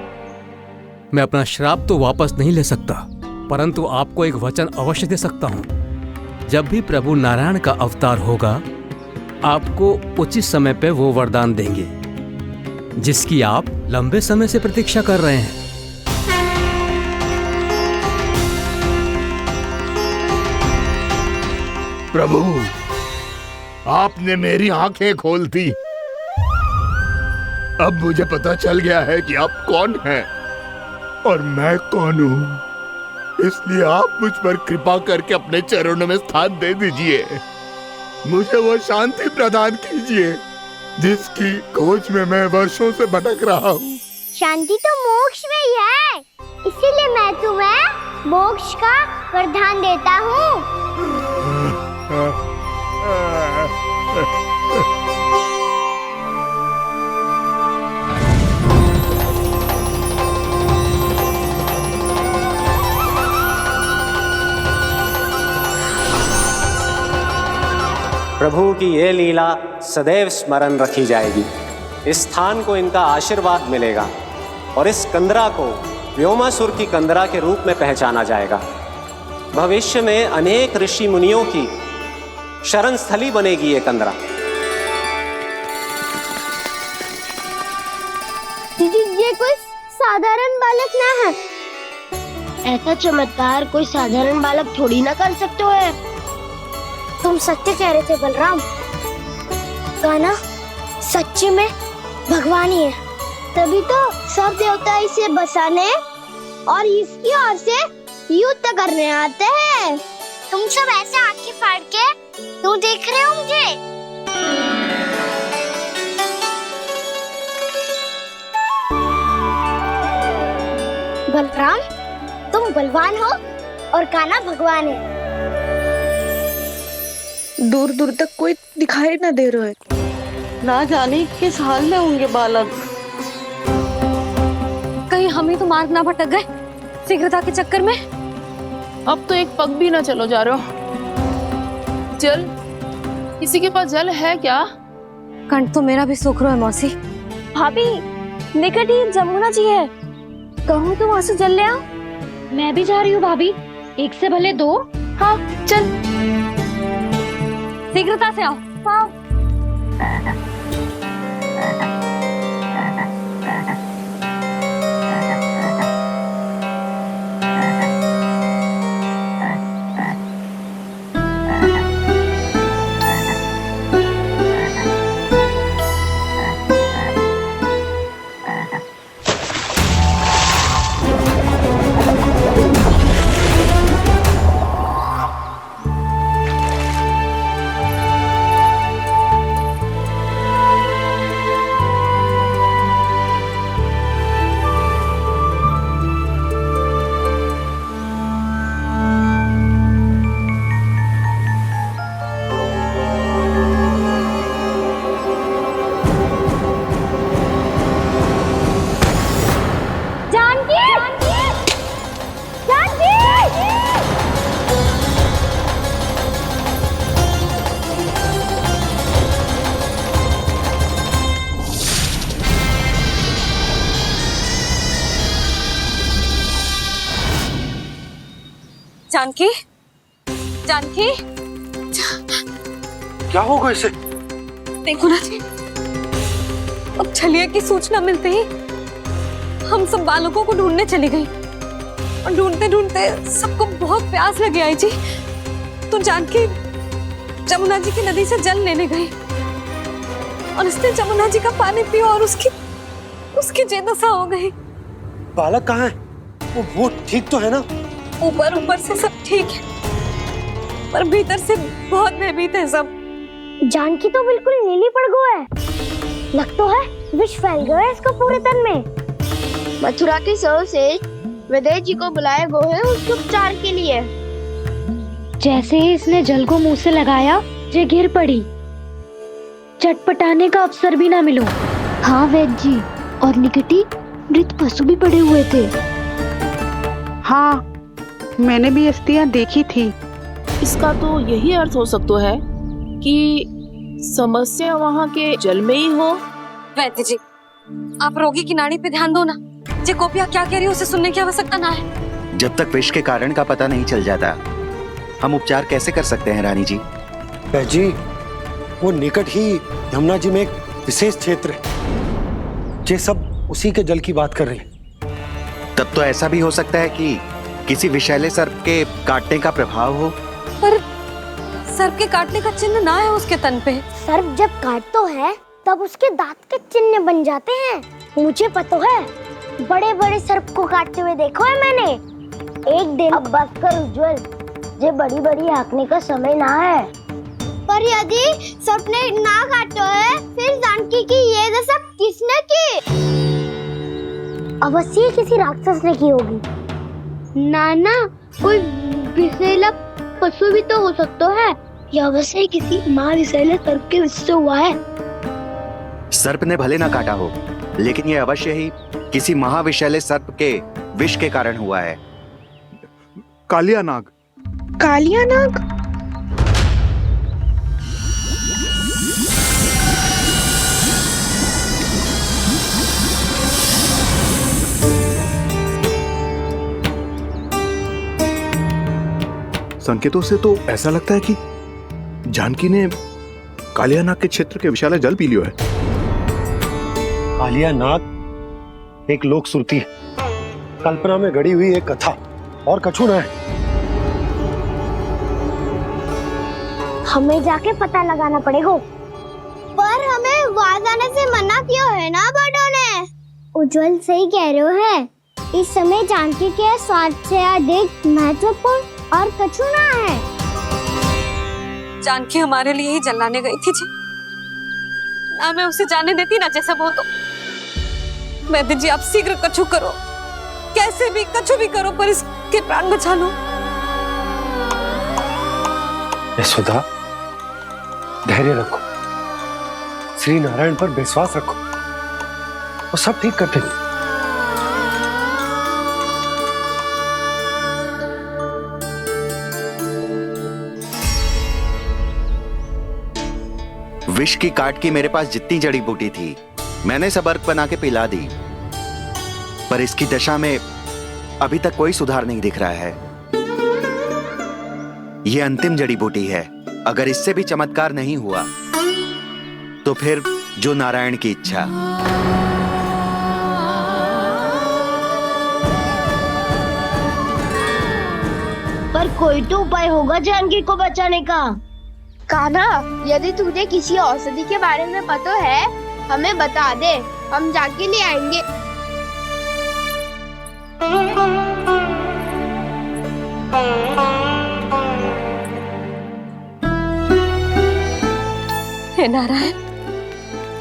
मैं अपना श्राप तो वापस नहीं ले सकता, परंतु आपको एक वचन अवश्य दे सकता हूँ। जब भी प्रभु नारायण का अवतार होगा, आपको उचित समय पे वो वरदान देंगे जिसकी आप लंबे समय से प्रतीक्षा कर रहे हैं। प्रभु, आपने मेरी आंखें खोल दी। अब मुझे पता चल गया है कि आप कौन हैं और मैं कौन हूँ। इसलिए आप मुझ पर कृपा करके अपने चरणों में स्थान दे दीजिए। मुझे वो शांति प्रदान कीजिए जिसकी खोज में मैं वर्षों से भटक रहा हूँ। शांति तो मोक्ष में ही है, इसीलिए मैं तुम्हें मोक्ष का वरदान देता हूँ। प्रभु की ये लीला सदैव स्मरण रखी जाएगी। इस स्थान को इनका आशीर्वाद मिलेगा और इस कंदरा को व्योमासुर की कंदरा के रूप में पहचाना जाएगा। भविष्य में अनेक ऋषि मुनियों की शरण स्थली बनेगी ये कंदरा। दीदी, ये कोई साधारण बालक ना है। ऐसा चमत्कार कोई साधारण बालक थोड़ी ना कर सकते हो। तुम सत्य कह रहे थे बलराम, गाना सच्ची में भगवान ही है। तभी तो सब देवता इसे बसाने और इसकी ओर से युद्ध करने आते हैं। तुम सब ऐसे आंखें फाड़ के क्यों देख रहे हो मुझे? बलराम, तुम बलवान हो और कान्हा भगवान है। दूर दूर तक कोई दिखाई न दे रहा है। ना जाने किस हाल में होंगे बालक। कहीं हम ही तो मार्ग ना भटक गए शीघ्रता के चक्कर में। अब तो एक पग भी ना चलो जा रहे हो। जल, किसी के पास जल है क्या? कंठ तो मेरा भी सूख रहा है मौसी। भाभी, निकट ही जमुना जी है, कहूँ तो वहाँ से जल ले आओ। मैं भी जा रही हूँ भाभी, एक से भले दो। हाँ चल, शीघ्रता से आओ। हाँ। जानकी, जानकी, क्या होगा इसे? देखो ना जी, अब छलिया की सूचना मिलते ही हम सब बालकों को ढूंढने चली गई और ढूंढते ढूंढते सबको बहुत प्यास लगी आई जी। तो जानकी जमुना जी की नदी से जल लेने गई और उसने जमुना जी का पानी पिया और उसकी जेदशा हो गई। बालक कहाँ है? वो ठीक तो है ना? ऊपर से सब ठीक है, पर भीतर से बहुत भयभीत है सब। जानकी तो बिल्कुल नीली पड़ गया है। लग तो है विष फैल गया है इसका पूरे तन में। मथुरा के सर्वश्रेष्ठ विदेह जी को बुलाए गए हैं उसके उपचार के लिए। जैसे ही इसने जल को मुंह से लगाया, ये गिर पड़ी। चटपटाने का अवसर भी ना मिलो। हाँ वैद्य जी, और निकटी मृत पशु भी पड़े हुए थे। हाँ, मैंने भी अस्थियां देखी थी। इसका तो यही अर्थ हो सकता है कि समस्या वहाँ के जल में ही हो। वैद्य जी, आप रोगी की नाड़ी पे ध्यान दो ना। जे गोपिया क्या कह रही है उसे सुनने की आवश्यकता ना है। जब तक विष के कारण का पता नहीं चल जाता, हम उपचार कैसे कर सकते हैं रानी जी? जी, वो निकट ही यमुना जी में एक विशेष क्षेत्र है। ये सब उसी के जल की बात कर रहे हैं। तब तो ऐसा भी हो सकता है कि किसी विषैले सर्प के काटने का प्रभाव हो। पर सर्प के काटने का चिन्ह ना है उसके तन पे। सर्प जब काटता है तब उसके दांत के चिन्ह बन जाते हैं। मुझे पता है, बड़े बड़े सर्प को काटते हुए देखो है मैंने। एक दिन अब बस कर उज्जवल, ये बड़ी बड़ी हाँकने का समय ना है। पर यदि सर्प ने ना काटा है, फिर जानकी की ये दशा किसने की? अवश्य किसी राक्षस ने की होगी। नाना, कोई विषैला पशु भी तो हो सकता है। यह अवश्य किसी महाविषैले सर्प के विष से हुआ है। सर्प ने भले ना काटा हो, लेकिन ये अवश्य ही किसी महाविषैले सर्प के विष के कारण हुआ है। कालिया नाग। कालिया नाग? संकेतों से तो ऐसा लगता है कि जानकी ने कालिया नाग के क्षेत्र के विशाल जल पी लियो है। कालिया नाग एक लोक श्रुति है, कल्पना में गढ़ी हुई एक कथा, और कछु ना है। हमें जाके पता लगाना पड़ेगा। पर हमें वहां जाने से मना किया है ना बड़ों ने। उज्जवल सही कह रहे हो है। इस समय जानकी के स्वार्थ से अधिक महत्वपूर्ण और कछु ना है। जानकी हमारे लिए ही जलाने गई थी जी। ना मैं उसे जाने देती ना जैसा वो तो। वैद्य जी, आप शीघ्र कछु करो, कैसे भी कछु भी करो, पर इसके प्राण बचा लो। यशोदा, धैर्य रखो, श्री नारायण पर विश्वास रखो, वो सब ठीक कर देंगे। विष की काट की मेरे पास जितनी जड़ी बूटी थी, मैंने सब अर्क बना के पिला दी, पर इसकी दशा में अभी तक कोई सुधार नहीं दिख रहा है। यह अंतिम जड़ी बूटी है। अगर इससे भी चमत्कार नहीं हुआ, तो फिर जो नारायण की इच्छा। पर कोई तो उपाय होगा जानकी को बचाने का। कान्हा, यदि तुझे किसी औषधि के बारे में पता है, हमें बता दे, हम जाके ले आएंगे। हे नारायण,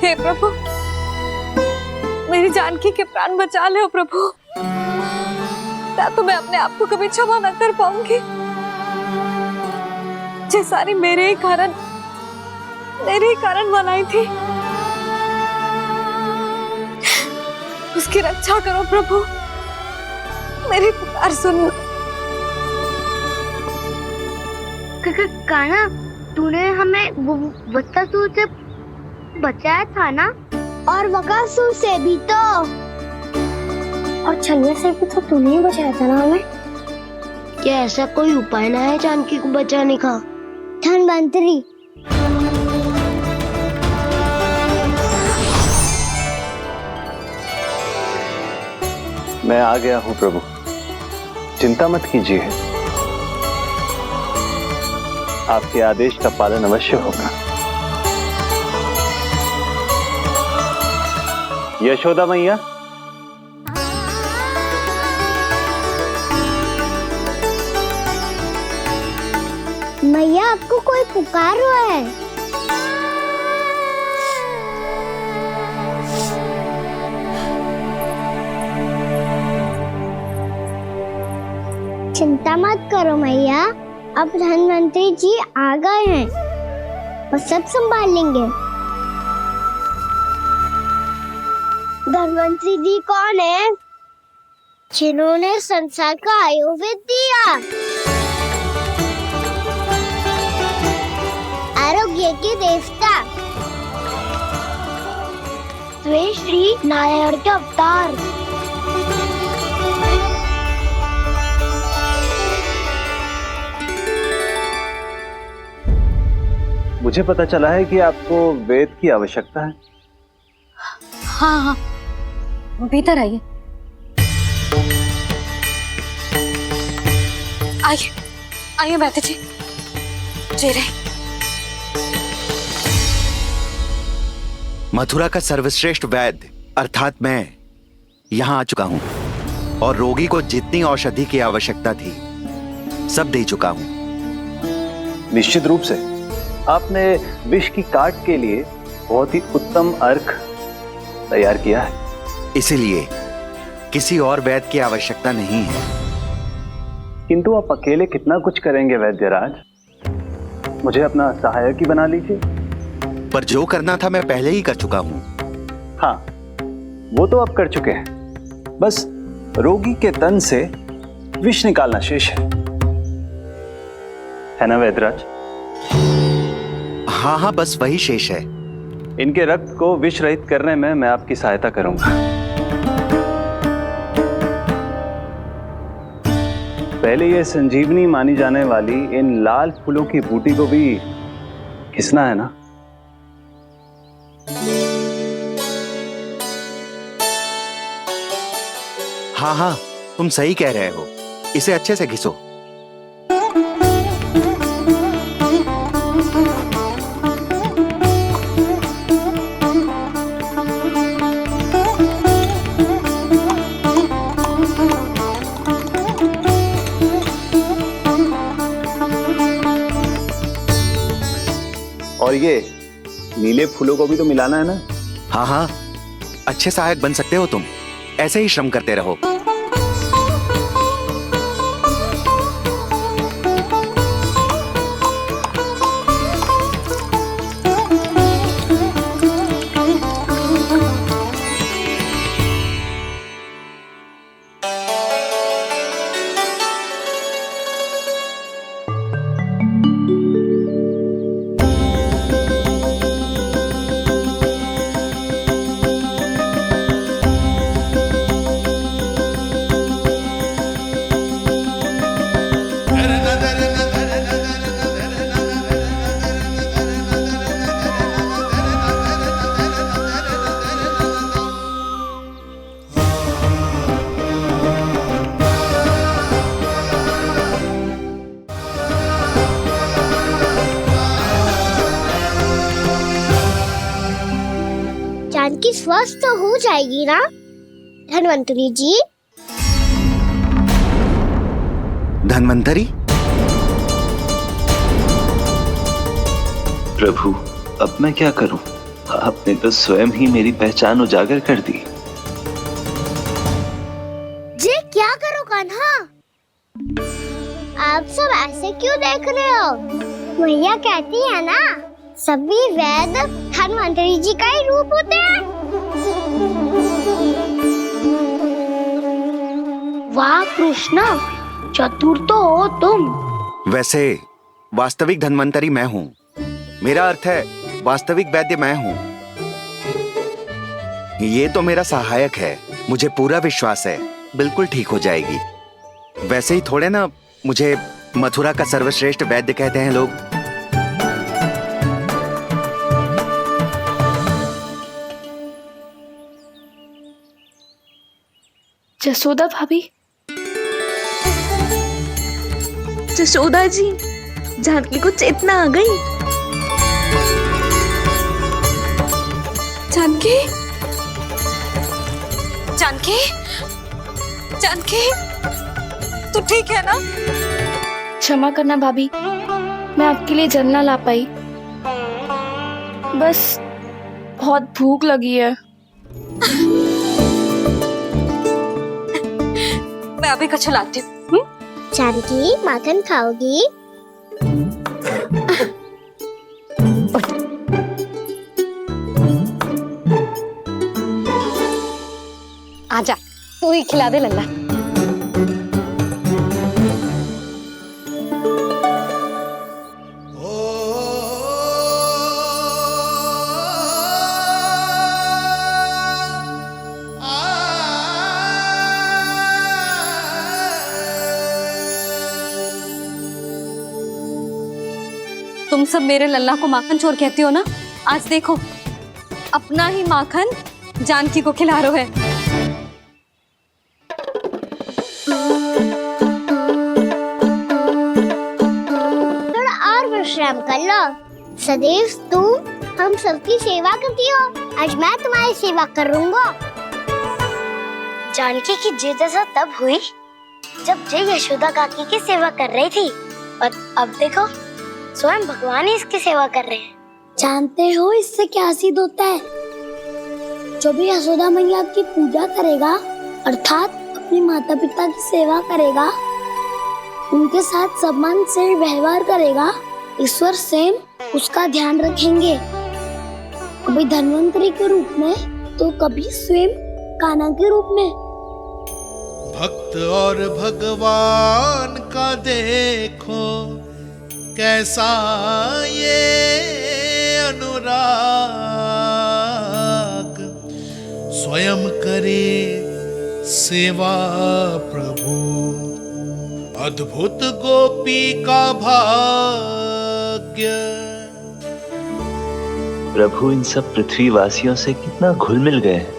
हे प्रभु, मेरी जानकी के प्राण बचा ले प्रभु। या तो मैं अपने आप को कभी क्षमा न कर पाऊंगी। ये सारी मेरे ही कारण बनाई थी। उसकी रक्षा करो प्रभु, मेरी पुकार सुनो। कान्हा, तूने हमें बकासुर से बचाया था ना? और बकासुर से भी तो। और छलिया से भी तो तूने ही बचाया था ना हमें? क्या ऐसा कोई उपाय ना है जानकी को बचाने का? धनवंतरी, मैं आ गया हूं प्रभु, चिंता मत कीजिए, आपके आदेश का पालन अवश्य होगा। यशोदा मैया, मैया आपको कोई पुकार रहा है। चिंता मत करो मैया, अब धनवंतरी जी आ गए हैं, वो सब संभाल लेंगे। धनवंतरी जी कौन है? जिन्होंने संसार का आयुर्वेद दिया, आरोग्य के देवता, वे श्री नारायण के अवतार। मुझे पता चला है कि आपको वेद की आवश्यकता है। हाँ हाँ, भीतर आइए। आइए आइए बैठे जी। जी रहे। मथुरा का सर्वश्रेष्ठ वैद्य अर्थात मैं यहाँ आ चुका हूँ और रोगी को जितनी औषधि की आवश्यकता थी सब दे चुका हूँ। निश्चित रूप से आपने विष की काट के लिए बहुत ही उत्तम अर्क तैयार किया है, इसीलिए किसी और वैद्य की आवश्यकता नहीं है। किंतु आप अकेले कितना कुछ करेंगे वैद्यराज, मुझे अपना सहायक ही बना लीजिए। पर जो करना था मैं पहले ही कर चुका हूँ। हाँ, वो तो आप कर चुके हैं, बस रोगी के तन से विष निकालना शेष है ना वैद्यराज? हाँ हाँ, बस वही शेष है। इनके रक्त को विष रहित करने में मैं आपकी सहायता करूंगा। पहले ये संजीवनी मानी जाने वाली इन लाल फूलों की बूटी को भी घिसना है ना? हाँ हाँ, तुम सही कह रहे हो, इसे अच्छे से घिसो। और ये नीले फूलों को भी तो मिलाना है ना? हाँ हाँ, अच्छे सहायक बन सकते हो तुम, ऐसे ही श्रम करते रहो। जानकी स्वस्थ हो जाएगी ना धनवंतरी जी? धनवंतरी? प्रभु, अब मैं क्या करूं? आपने तो स्वयं ही मेरी पहचान उजागर कर दी। जी क्या करो कान्हा? आप सब ऐसे क्यों देख रहे हो? मैया कहती है ना, सभी वैद्य धनवंतरी जी का ही रूप होते हैं। वाह कृष्णा, चतुर तो हो तुम। वैसे वास्तविक धनवंतरी मैं हूँ, मेरा अर्थ है वास्तविक वैद्य मैं हूँ। ये तो मेरा सहायक है, मुझे पूरा विश्वास है बिल्कुल ठीक हो जाएगी। वैसे ही थोड़े ना मुझे मथुरा का सर्वश्रेष्ठ वैद्य कहते हैं लोग। जसोदा भाभी, जसोदा जी, जानकी को चेतना आ गई। जानकी, जानकी, जानकी, तू ठीक है ना? क्षमा करना भाभी, मैं आपके लिए जल ना ला पाई। बस बहुत भूख लगी है। मैं अभी कुछ लाती हूँ। जानकी, माखन खाओगी? आजा, तू ही खिला दे लल्ला। तुम सब मेरे लल्ला को माखन चोर कहती हो ना? आज देखो, अपना ही माखन जानकी को खिला रहे है। थोड़ा और विश्राम कर लो। सदैव तुम हम सबकी सेवा करती हो, आज मैं तुम्हारी सेवा करूंगा। जानकी की जिज्ञासा तब हुई जब जय यशोदा काकी की सेवा कर रही थी, और अब देखो स्वयं भगवान ही इसकी सेवा कर रहे हैं। जानते हो इससे क्या सिद्ध होता है? जो भी यशोदा मैया की पूजा करेगा, अर्थात अपने माता पिता की सेवा करेगा, उनके साथ सम्मान से व्यवहार करेगा, ईश्वर स्वयं उसका ध्यान रखेंगे। कभी धन्वंतरी के रूप में तो कभी स्वयं कान्हा के रूप में। भक्त और भगवान का देखो कैसा ये अनुराग, स्वयं करे सेवा प्रभु, अद्भुत गोपी का भाग्य। प्रभु इन सब पृथ्वीवासियों से कितना घुल मिल गए हैं।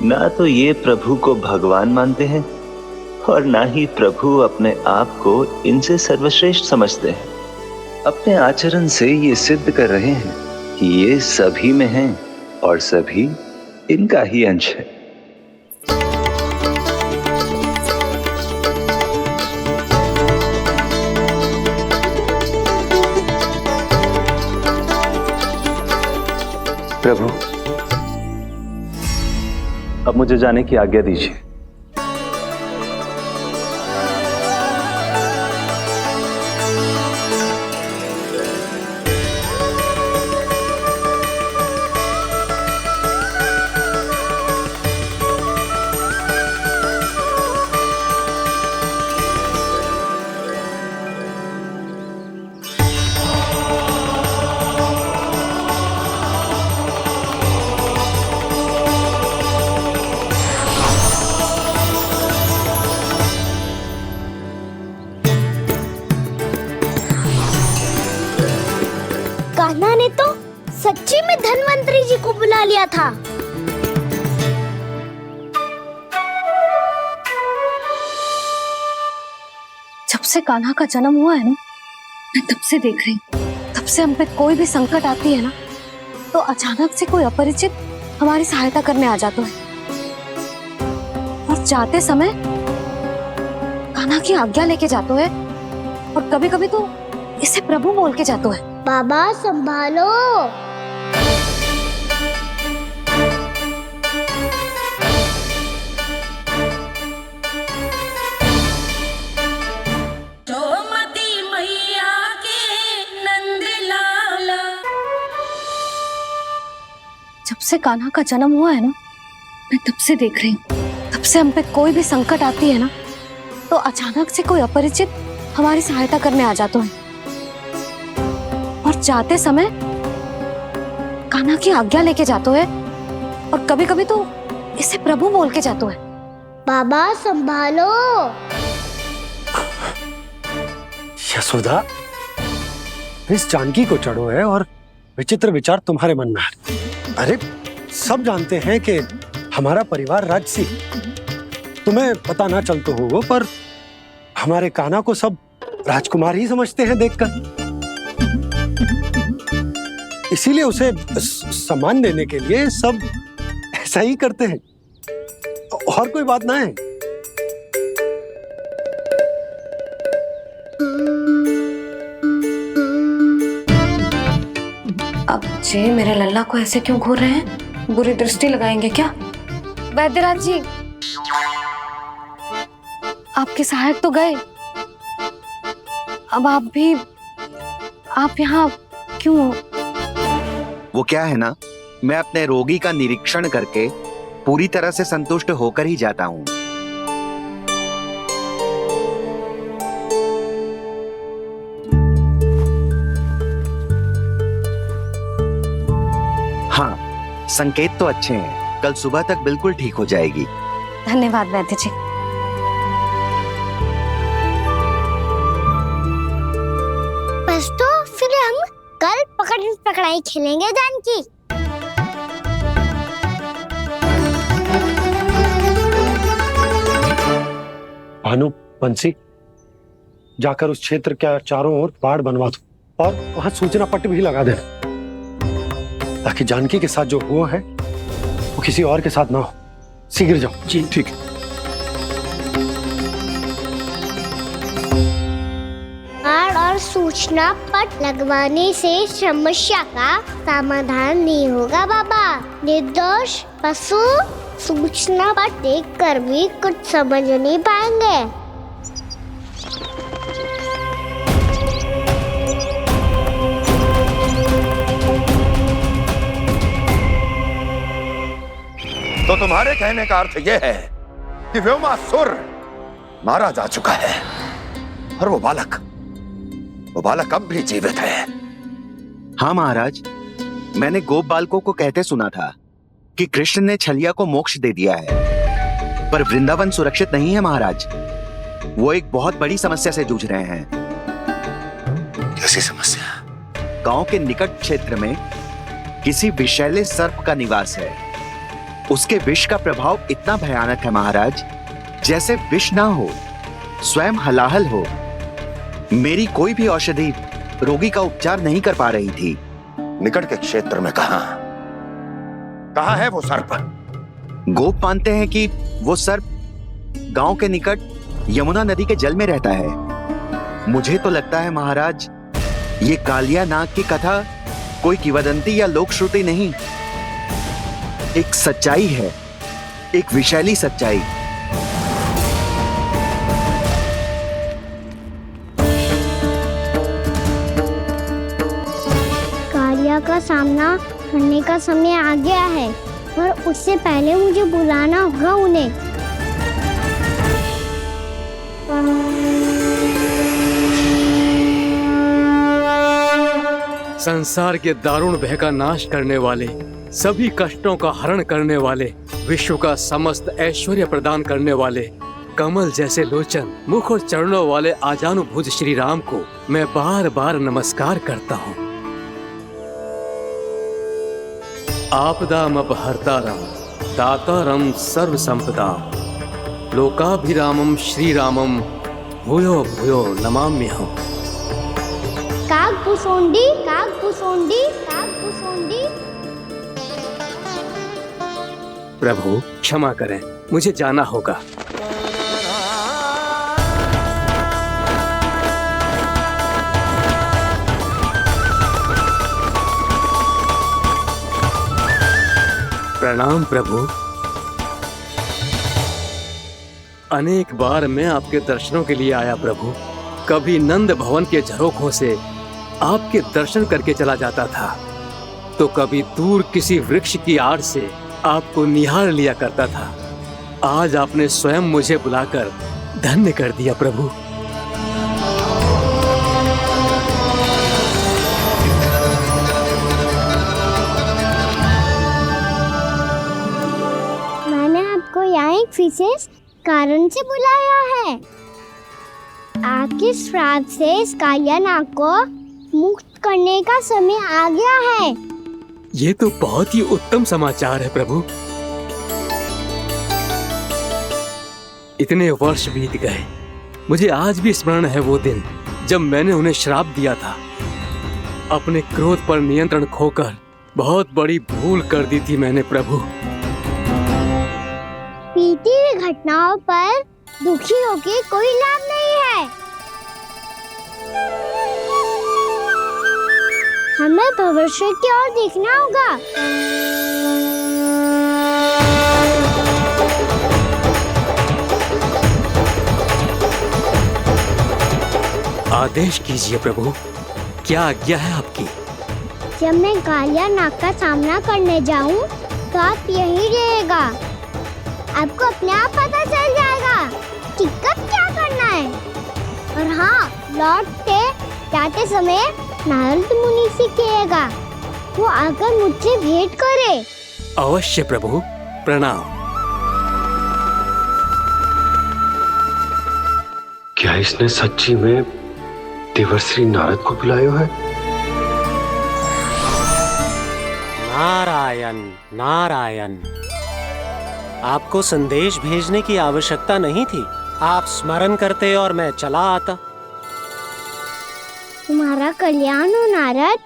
ना तो ये प्रभु को भगवान मानते हैं और ना ही प्रभु अपने आप को इनसे सर्वश्रेष्ठ समझते हैं। अपने आचरण से ये सिद्ध कर रहे हैं कि ये सभी में हैं और सभी इनका ही अंश है। प्रभु, अब मुझे जाने की आज्ञा दीजिए। कान्हा ने तो सच्ची में धन्वंतरी जी को बुला लिया था। जब से कान्हा का जन्म हुआ है ना, मैं तब से देख रही हूँ, तब से हम पे कोई भी संकट आती है ना, तो अचानक से कोई अपरिचित हमारी सहायता करने आ जाता है, और जाते समय कान्हा की आज्ञा लेके जाते है, और कभी कभी तो इसे प्रभु बोल के जाते है। बाबा संभालो। जब से कान्हा का जन्म हुआ है ना, मैं तब से देख रही हूँ, तब से हम पे कोई भी संकट आती है ना, तो अचानक से कोई अपरिचित हमारी सहायता करने आ जाते हैं, और जाते समय कान्हा की आज्ञा लेके जाते हैं, और कभी कभी तो इसे प्रभु बोल के जाते हैं। बाबा संभालो। यशोदा, इस जानकी को चढ़ो है और विचित्र विचार तुम्हारे मन में है। अरे सब जानते हैं कि हमारा परिवार राजसी, तुम्हें पता ना चलते हो पर हमारे कान्हा को सब राजकुमार ही समझते हैं देखकर, इसीलिए उसे सम्मान देने के लिए सब ऐसा ही करते हैं, और कोई बात ना है। अब जे मेरे लल्ला को ऐसे क्यों घूर रहे हैं? बुरी दृष्टि लगाएंगे क्या? वैद्यराज जी, आपके सहायक तो गए, अब आप यहाँ क्यों हो? वो क्या है ना, मैं अपने रोगी का निरीक्षण करके पूरी तरह से संतुष्ट होकर ही जाता हूँ। हाँ, संकेत तो अच्छे हैं, कल सुबह तक बिल्कुल ठीक हो जाएगी। धन्यवाद वैद्य जी। बस तो फिर हम कल पकड़ पकड़ाई खेलेंगे जानकी। भानु, बंसी, जाकर उस क्षेत्र के चारों ओर बाड़ बनवा दो और वहां सूचना पट्ट भी लगा देना, ताकि जानकी के साथ जो हुआ है वो किसी और के साथ ना हो। शीघ्र जाओ। जी ठीक है। और सूचना पट लगवाने से समस्या का समाधान नहीं होगा बाबा। निर्दोष पशु सूचना पट देख कर भी कुछ समझ नहीं पाएंगे। तो तुम्हारे कहने का अर्थ यह है कि व्योमासुर मारा जा चुका है और वो बालक अब भी जीवित है। हाँ महाराज, मैंने गोप बालकों को कहते सुना था कि कृष्ण ने छलिया को मोक्ष दे दिया है, पर वृंदावन सुरक्षित नहीं है महाराज। वो एक बहुत बड़ी समस्या से जूझ रहे हैं। कैसी समस्या? गांव के निकट क्षेत्र में किसी विषैले सर्प का निवास है। उसके विष का प्रभाव इतना भयानक है महाराज, जैसे विष ना हो, स्वयं हलाहल हो। मेरी कोई भी औषधि रोगी का उपचार नहीं कर पा रही थी। निकट के क्षेत्र में कहाँ है वो सर्प? गोप मानते हैं कि वो सर्प गांव के निकट यमुना नदी के जल में रहता है। मुझे तो लगता है महाराज, ये कालिया नाग की कथा कोई किंवदंती या लोक श्रुति नहीं, एक सच्चाई है, एक विषैली सच्चाई। कालिया का सामना करने का समय आ गया है, पर उससे पहले मुझे बुलाना होगा उन्हें। संसार के दारुण भय का नाश करने वाले, सभी कष्टों का हरण करने वाले, विश्व का समस्त ऐश्वर्य प्रदान करने वाले, कमल जैसे लोचन, मुख और चरणों वाले आजानुभुज श्री राम को मैं बार बार नमस्कार करता हूँ। आपदामपहर्तारं दातारं सर्व संपदा, लोकाभिरामं श्री रामं भूयो भूयो नमाम्यहम्। कागभूसोंडी, कागभूसोंडी, कागभूसोंडी। प्रभु क्षमा करें, मुझे जाना होगा। प्रणाम प्रभु। अनेक बार मैं आपके दर्शनों के लिए आया प्रभु। कभी नंद भवन के झरोखों से आपके दर्शन करके चला जाता था, तो कभी दूर किसी वृक्ष की आड़ से आपको निहार लिया करता था। आज आपने स्वयं मुझे बुलाकर धन्य कर दिया प्रभु। मैंने आपको यहाँ एक विशेष कारण से बुलाया है। आपके श्राप से इस कालिया नाग को मुक्त करने का समय आ गया है। ये तो बहुत ही उत्तम समाचार है प्रभु। इतने वर्ष बीत गए, मुझे आज भी स्मरण है वो दिन जब मैंने उन्हें श्राप दिया था। अपने क्रोध पर नियंत्रण खोकर बहुत बड़ी भूल कर दी थी मैंने प्रभु। बीती हुई घटनाओं पर दुखी होके कोई लाभ नहीं है। हमें भविष्य की ओर देखना होगा। आदेश कीजिए प्रभु, क्या आज्ञा है आपकी? जब मैं कालिया नाग का सामना करने जाऊं, तो आप यहीं रहेगा। आपको अपने आप पता चल जाएगा कि कब क्या करना है। और हाँ, लौटते जाते समय नारद मुनि से कहिएगा, वो आकर मुझसे भेंट करे। अवश्य प्रभु, प्रणाम। क्या इसने सच्ची में देवर्षि नारद को बुलाया है? नारायण नारायण, आपको संदेश भेजने की आवश्यकता नहीं थी। आप स्मरण करते और मैं चला आता। तुम्हारा कल्याण हो नारद।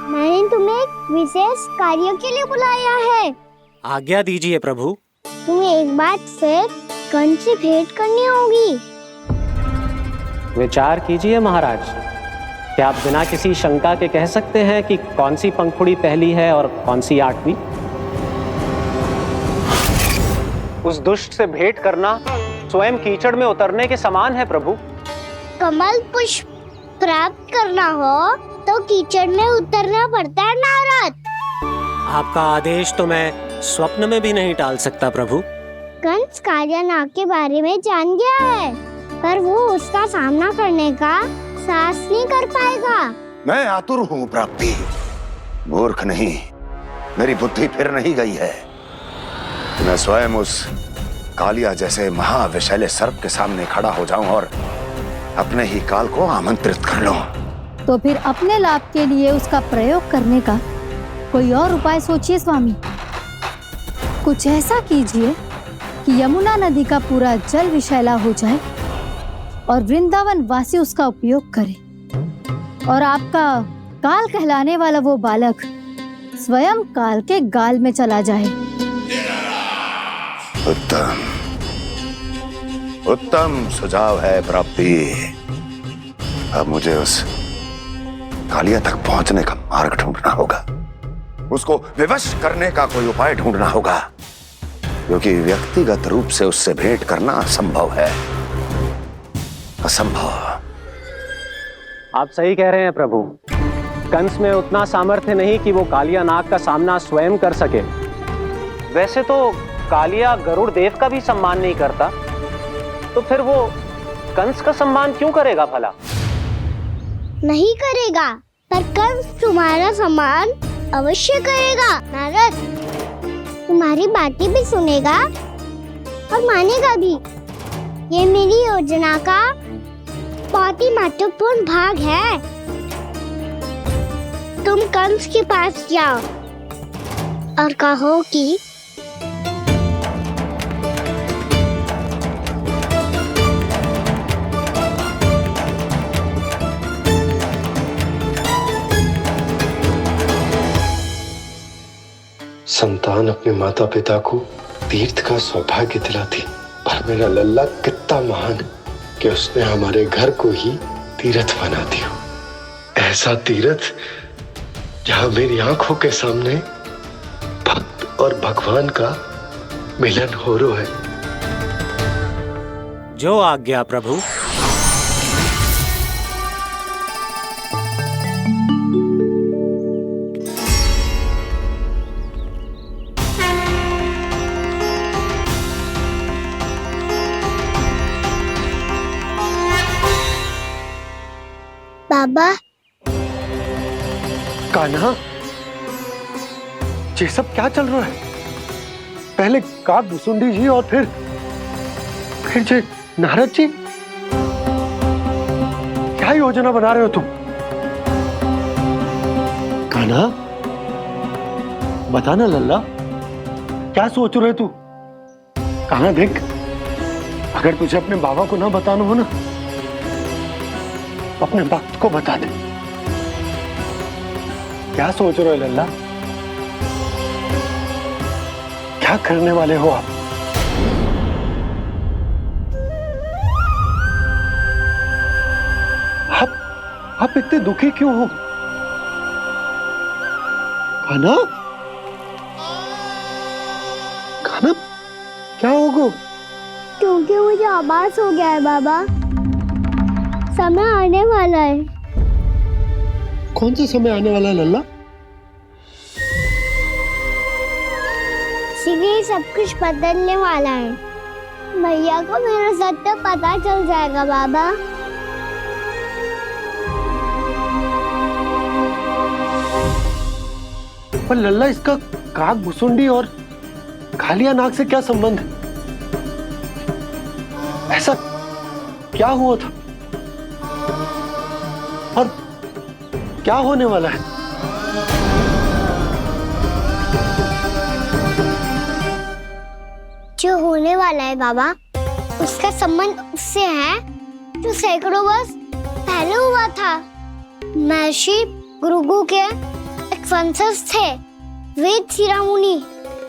मैंने तुम्हें एक विशेष कार्य के लिए बुलाया है। आज्ञा दीजिए प्रभु। तुम्हें एक बार फिर कंस से भेंट करनी होगी। विचार कीजिए महाराज, क्या आप बिना किसी शंका के कह सकते हैं कि कौन सी पंखुड़ी पहली है और कौन सी आठवीं? उस दुष्ट से भेंट करना स्वयं कीचड़ में उतरने के समान है प्रभु। कमल पुष्प प्राप्त करना हो तो कीचड़ में उतरना पड़ता है नारद। आपका आदेश तो मैं स्वप्न में भी नहीं टाल सकता प्रभु। कंस कालिया नाग के बारे में जान गया है, पर वो उसका सामना करने का साहस नहीं कर पाएगा। मैं आतुर हूँ प्राप्ति, मूर्ख नहीं। मेरी बुद्धि फिर नहीं गई है। मैं स्वयं उस कालिया जैसे महाविषैले सर्प के सामने खड़ा हो जाऊं और अपने ही काल को आमंत्रित कर लूं। तो फिर अपने लाभ के लिए उसका प्रयोग करने का कोई और उपाय सोचिए स्वामी। कुछ ऐसा कीजिए कि यमुना नदी का पूरा जल विषैला हो जाए और वृंदावन वासी उसका उपयोग करे, और आपका काल कहलाने वाला वो बालक स्वयं काल के गाल में चला जाए। उत्तम उत्तम सुझाव है प्राप्ति। अब मुझे उस कालिया तक पहुंचने का मार्ग ढूंढना होगा। उसको विवश करने का कोई उपाय ढूंढना होगा, क्योंकि व्यक्तिगत रूप से उससे भेंट करना असंभव है। असंभव। आप सही कह रहे हैं प्रभु। कंस में उतना सामर्थ्य नहीं कि वो कालिया नाग का सामना स्वयं कर सके। वैसे तो कालिया गरुड़ देव का भी सम्मान नहीं करता, तो फिर वो कंस का सम्मान क्यों करेगा भला? नहीं करेगा, पर कंस तुम्हारा सम्मान अवश्य करेगा नारद। तुम्हारी बातें भी सुनेगा और मानेगा भी। ये मेरी योजना का बहुत ही महत्वपूर्ण भाग है। तुम कंस के पास जाओ और कहो कि संतान अपने माता पिता को तीर्थ का सौभाग्य दिलाती, पर मेरा लल्ला कितना महान कि उसने हमारे घर को ही तीर्थ बना दिया। ऐसा तीर्थ जहां मेरी आंखों के सामने भक्त और भगवान का मिलन हो रहा है। जो आज्ञा प्रभु। बाबा, कान्हा, ये सब क्या चल रहा है? पहले काक भुसुंडी जी और फिर जे नारद जी। क्या योजना बना रहे हो तुम? कान्हा, बताना लल्ला, क्या सोच रहे तू? कहां देख, अगर तुझे अपने बाबा को ना बताना हो ना, तो अपने भक्त को बता दे। क्या सोच रहे हो लल्ला? क्या करने वाले हो आप? आप इतने दुखी क्यों हो? कान्हा, कान्हा, क्या होगा? क्योंकि मुझे आभास हो गया है बाबा, समय आने वाला है। कौन सा समय आने वाला है लल्ला? शीघ्र सब कुछ बदलने वाला है। भैया को मेरा सत्य पता चल जाएगा बाबा। पर लल्ला, इसका काक भुसुंडी और कालिया नाग से क्या संबंध है? ऐसा क्या हुआ था और क्या होने वाला है? जो होने वाला है बाबा, उसका संबंध उससे है जो सैकड़ों वर्ष पहले हुआ था। महर्षि भृगु के एक वंशज थे वेद शिरोमुनि,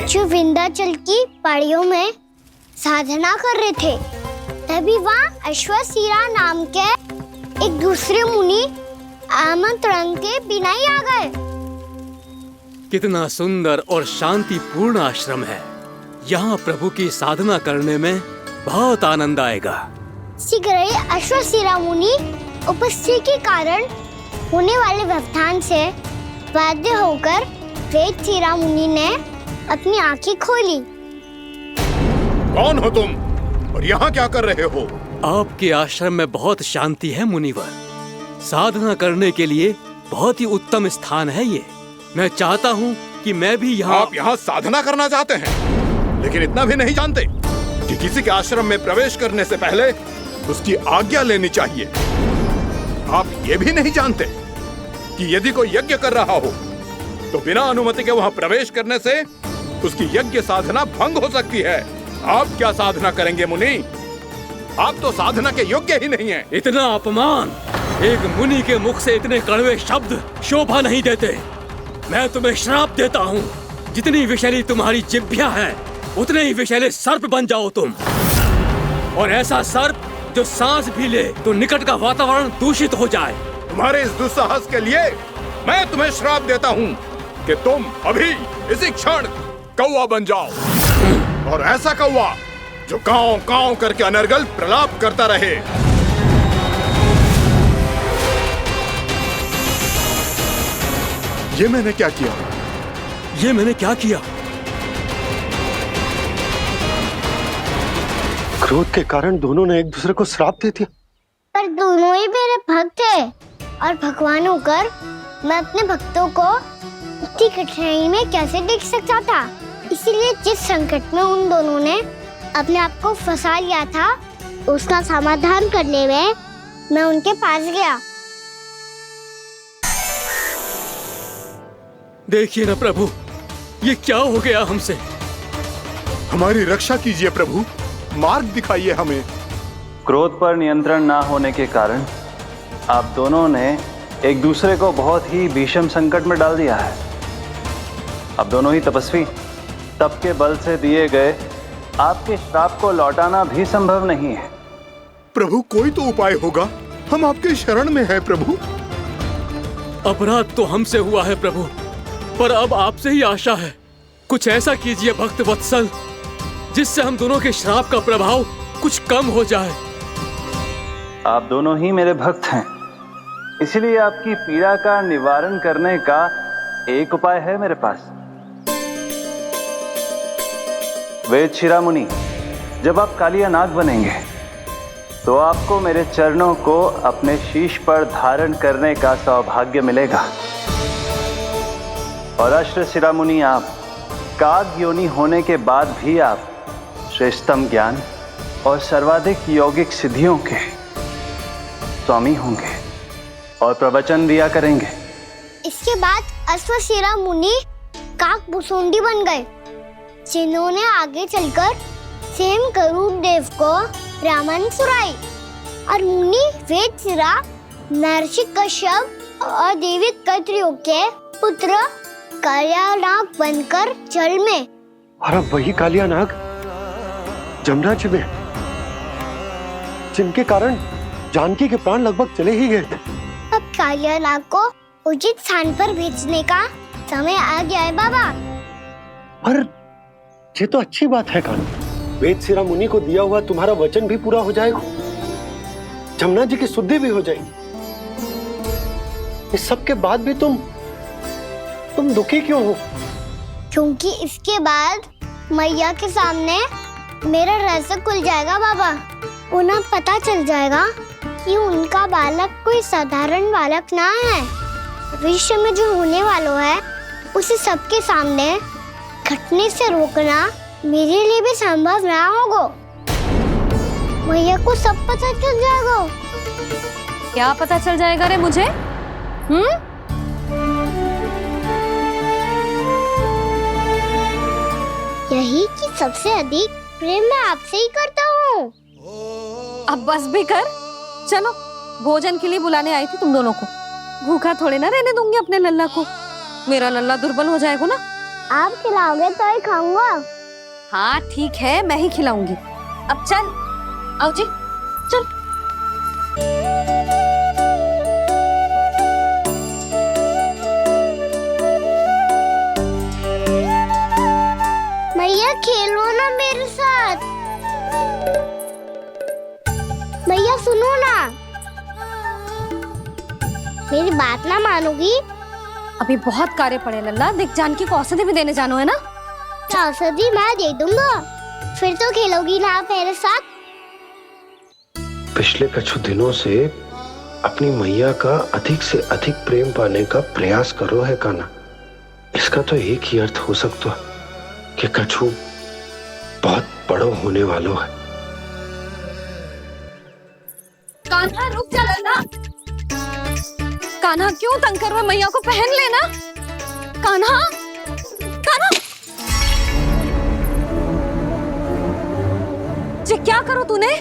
जो विंध्याचल की पहाड़ियों में साधना कर रहे थे। तभी वहाँ अश्वशिरा नाम के एक दूसरे मुनि आमंत्रण के बिना ही आ गए। कितना सुंदर और शांतिपूर्ण आश्रम है। यहाँ प्रभु की साधना करने में बहुत आनंद आएगा। शीघ्र ही अश्वशिरा मुनि उपस्थिति के कारण होने वाले व्यवधान से बाध्य होकर वेद शिरोमुनि ने अपनी आंखें खोली। कौन हो तुम और यहाँ क्या कर रहे हो? आपके आश्रम में बहुत शांति है मुनिवर। साधना करने के लिए बहुत ही उत्तम स्थान है ये। मैं चाहता हूँ कि मैं भी यहाँ। आप यहाँ साधना करना चाहते हैं, लेकिन इतना भी नहीं जानते कि किसी के आश्रम में प्रवेश करने से पहले उसकी आज्ञा लेनी चाहिए। आप ये भी नहीं जानते कि यदि कोई यज्ञ कर रहा हो तो बिना अनुमति के वहाँ प्रवेश करने से उसकी यज्ञ साधना भंग हो सकती है। आप क्या साधना करेंगे मुनि? आप तो साधना के योग्य ही नहीं हैं। इतना अपमान! एक मुनि के मुख से इतने कड़वे शब्द शोभा नहीं देते। मैं तुम्हें श्राप देता हूँ, जितनी विषैली तुम्हारी जिह्वा है उतने ही विषैले सर्प बन जाओ तुम। और ऐसा सर्प जो सांस भी ले तो निकट का वातावरण दूषित हो जाए। तुम्हारे इस दुस्साहस के लिए मैं तुम्हें श्राप देता हूँ कि तुम अभी इसी क्षण कौवा बन जाओ, और ऐसा कौवा जो कांव कांव करके अनर्गल प्रलाप करता रहे। ये मैंने क्या किया? ये मैंने क्या किया? क्रोध के कारण दोनों ने एक दूसरे को श्राप दे दिया। पर दोनों ही मेरे भक्त थे, और भगवान होकर मैं अपने भक्तों को इतनी कठिनाई में कैसे देख सकता था। इसीलिए जिस संकट में उन दोनों ने अपने आप को फंसा लिया था, उसका समाधान करने में मैं उनके पास गया। देखिए ना प्रभु, ये क्या हो गया हमसे? हमारी रक्षा कीजिए प्रभु, मार्ग दिखाइए हमें। क्रोध पर नियंत्रण ना होने के कारण आप दोनों ने एक दूसरे को बहुत ही भीषण संकट में डाल दिया है। अब दोनों ही तपस्वी, तप के बल से दिए गए आपके श्राप को लौटाना भी संभव नहीं है। प्रभु, कोई तो उपाय होगा, हम आपके शरण में हैं प्रभु। अपराध तो हमसे हुआ है प्रभु, पर अब आपसे ही आशा है। कुछ ऐसा कीजिए भक्त वत्सल, जिससे हम दोनों के श्राप का प्रभाव कुछ कम हो जाए। आप दोनों ही मेरे भक्त हैं, इसलिए आपकी पीड़ा का निवारण करने का एक उपाय है मेरे पास। वेद शिरोमुनि, जब आप कालिया नाग बनेंगे तो आपको मेरे चरणों को अपने शीश पर धारण करने का सौभाग्य मिलेगा। और अश्व शिरोमुनि, आप काग योनि होने के बाद भी आप श्रेष्ठतम ज्ञान और सर्वाधिक यौगिक सिद्धियों के स्वामी होंगे और प्रवचन दिया करेंगे। इसके बाद अश्वशिरा मुनि काकभूषुंडी बन गए, जिन्होंने आगे चलकर स्वयं गरुड़ देव को रामायण सुनाई। और मुनि वेदशिरा महर्षि कश्यप और देवी कैत्रियों के पुत्र कालियानाग बनकर जल में, और अब वही कालियानाग जमराज में, जिनके कारण जानकी के प्राण लगभग चले ही गए थे। अब कालियानाग को उचित स्थान पर भेजने का समय आ गया है बाबा। पर ये तो अच्छी बात है कान्हा, वेदशिरा मुनि को दिया हुआ तुम्हारा वचन भी पूरा हो जाएगा, जमुना जी की शुद्धि भी हो जाएगी। इस सब के बाद भी तुम दुखी क्यों हो? क्योंकि इसके बाद मैया के सामने मेरा रहस्य खुल जाएगा बाबा। उन्हें पता चल जाएगा कि उनका बालक कोई साधारण बालक ना है। भविष्य में जो होने वाला है उसे सबके सामने घटने से रोकना मेरे लिए भी संभव ना होगा। मैया को सब पता चल जाएगा। क्या पता चल जाएगा रे मुझे? यही कि सबसे अधिक प्रेम मैं आपसे ही करता हूँ। अब बस भी कर, चलो भोजन के लिए बुलाने आई थी तुम दोनों को। भूखा थोड़े ना रहने दूंगी अपने लल्ला को, मेरा लल्ला दुर्बल हो जाएगा ना। आप खिलाओगे तो ही खाऊंगा। हाँ ठीक है, मैं ही खिलाऊंगी। अब चल, आओ जी चल। मैया खेलो ना मेरे साथ। मैया सुनो ना, मेरी बात ना मानोगी? अभी बहुत कार्य पड़े लल्ला, देख जानकी को औषधि भी देने जानो है ना। औषधि मैं दे दूंगा, फिर तो खेलोगी ना आप मेरे साथ। पिछले कुछ दिनों से अपनी मैया का अधिक से अधिक प्रेम पाने का प्रयास करो है कान्हा। इसका तो एक ही अर्थ हो सकता है कि कछु बहुत बड़ो होने वालों है। कान्हा रुक जा लल्ला। कान्हा क्यों तंग कर रहा है? मैया को पहन लेना। कान्हा, कान्हा, ये क्या करो तूने?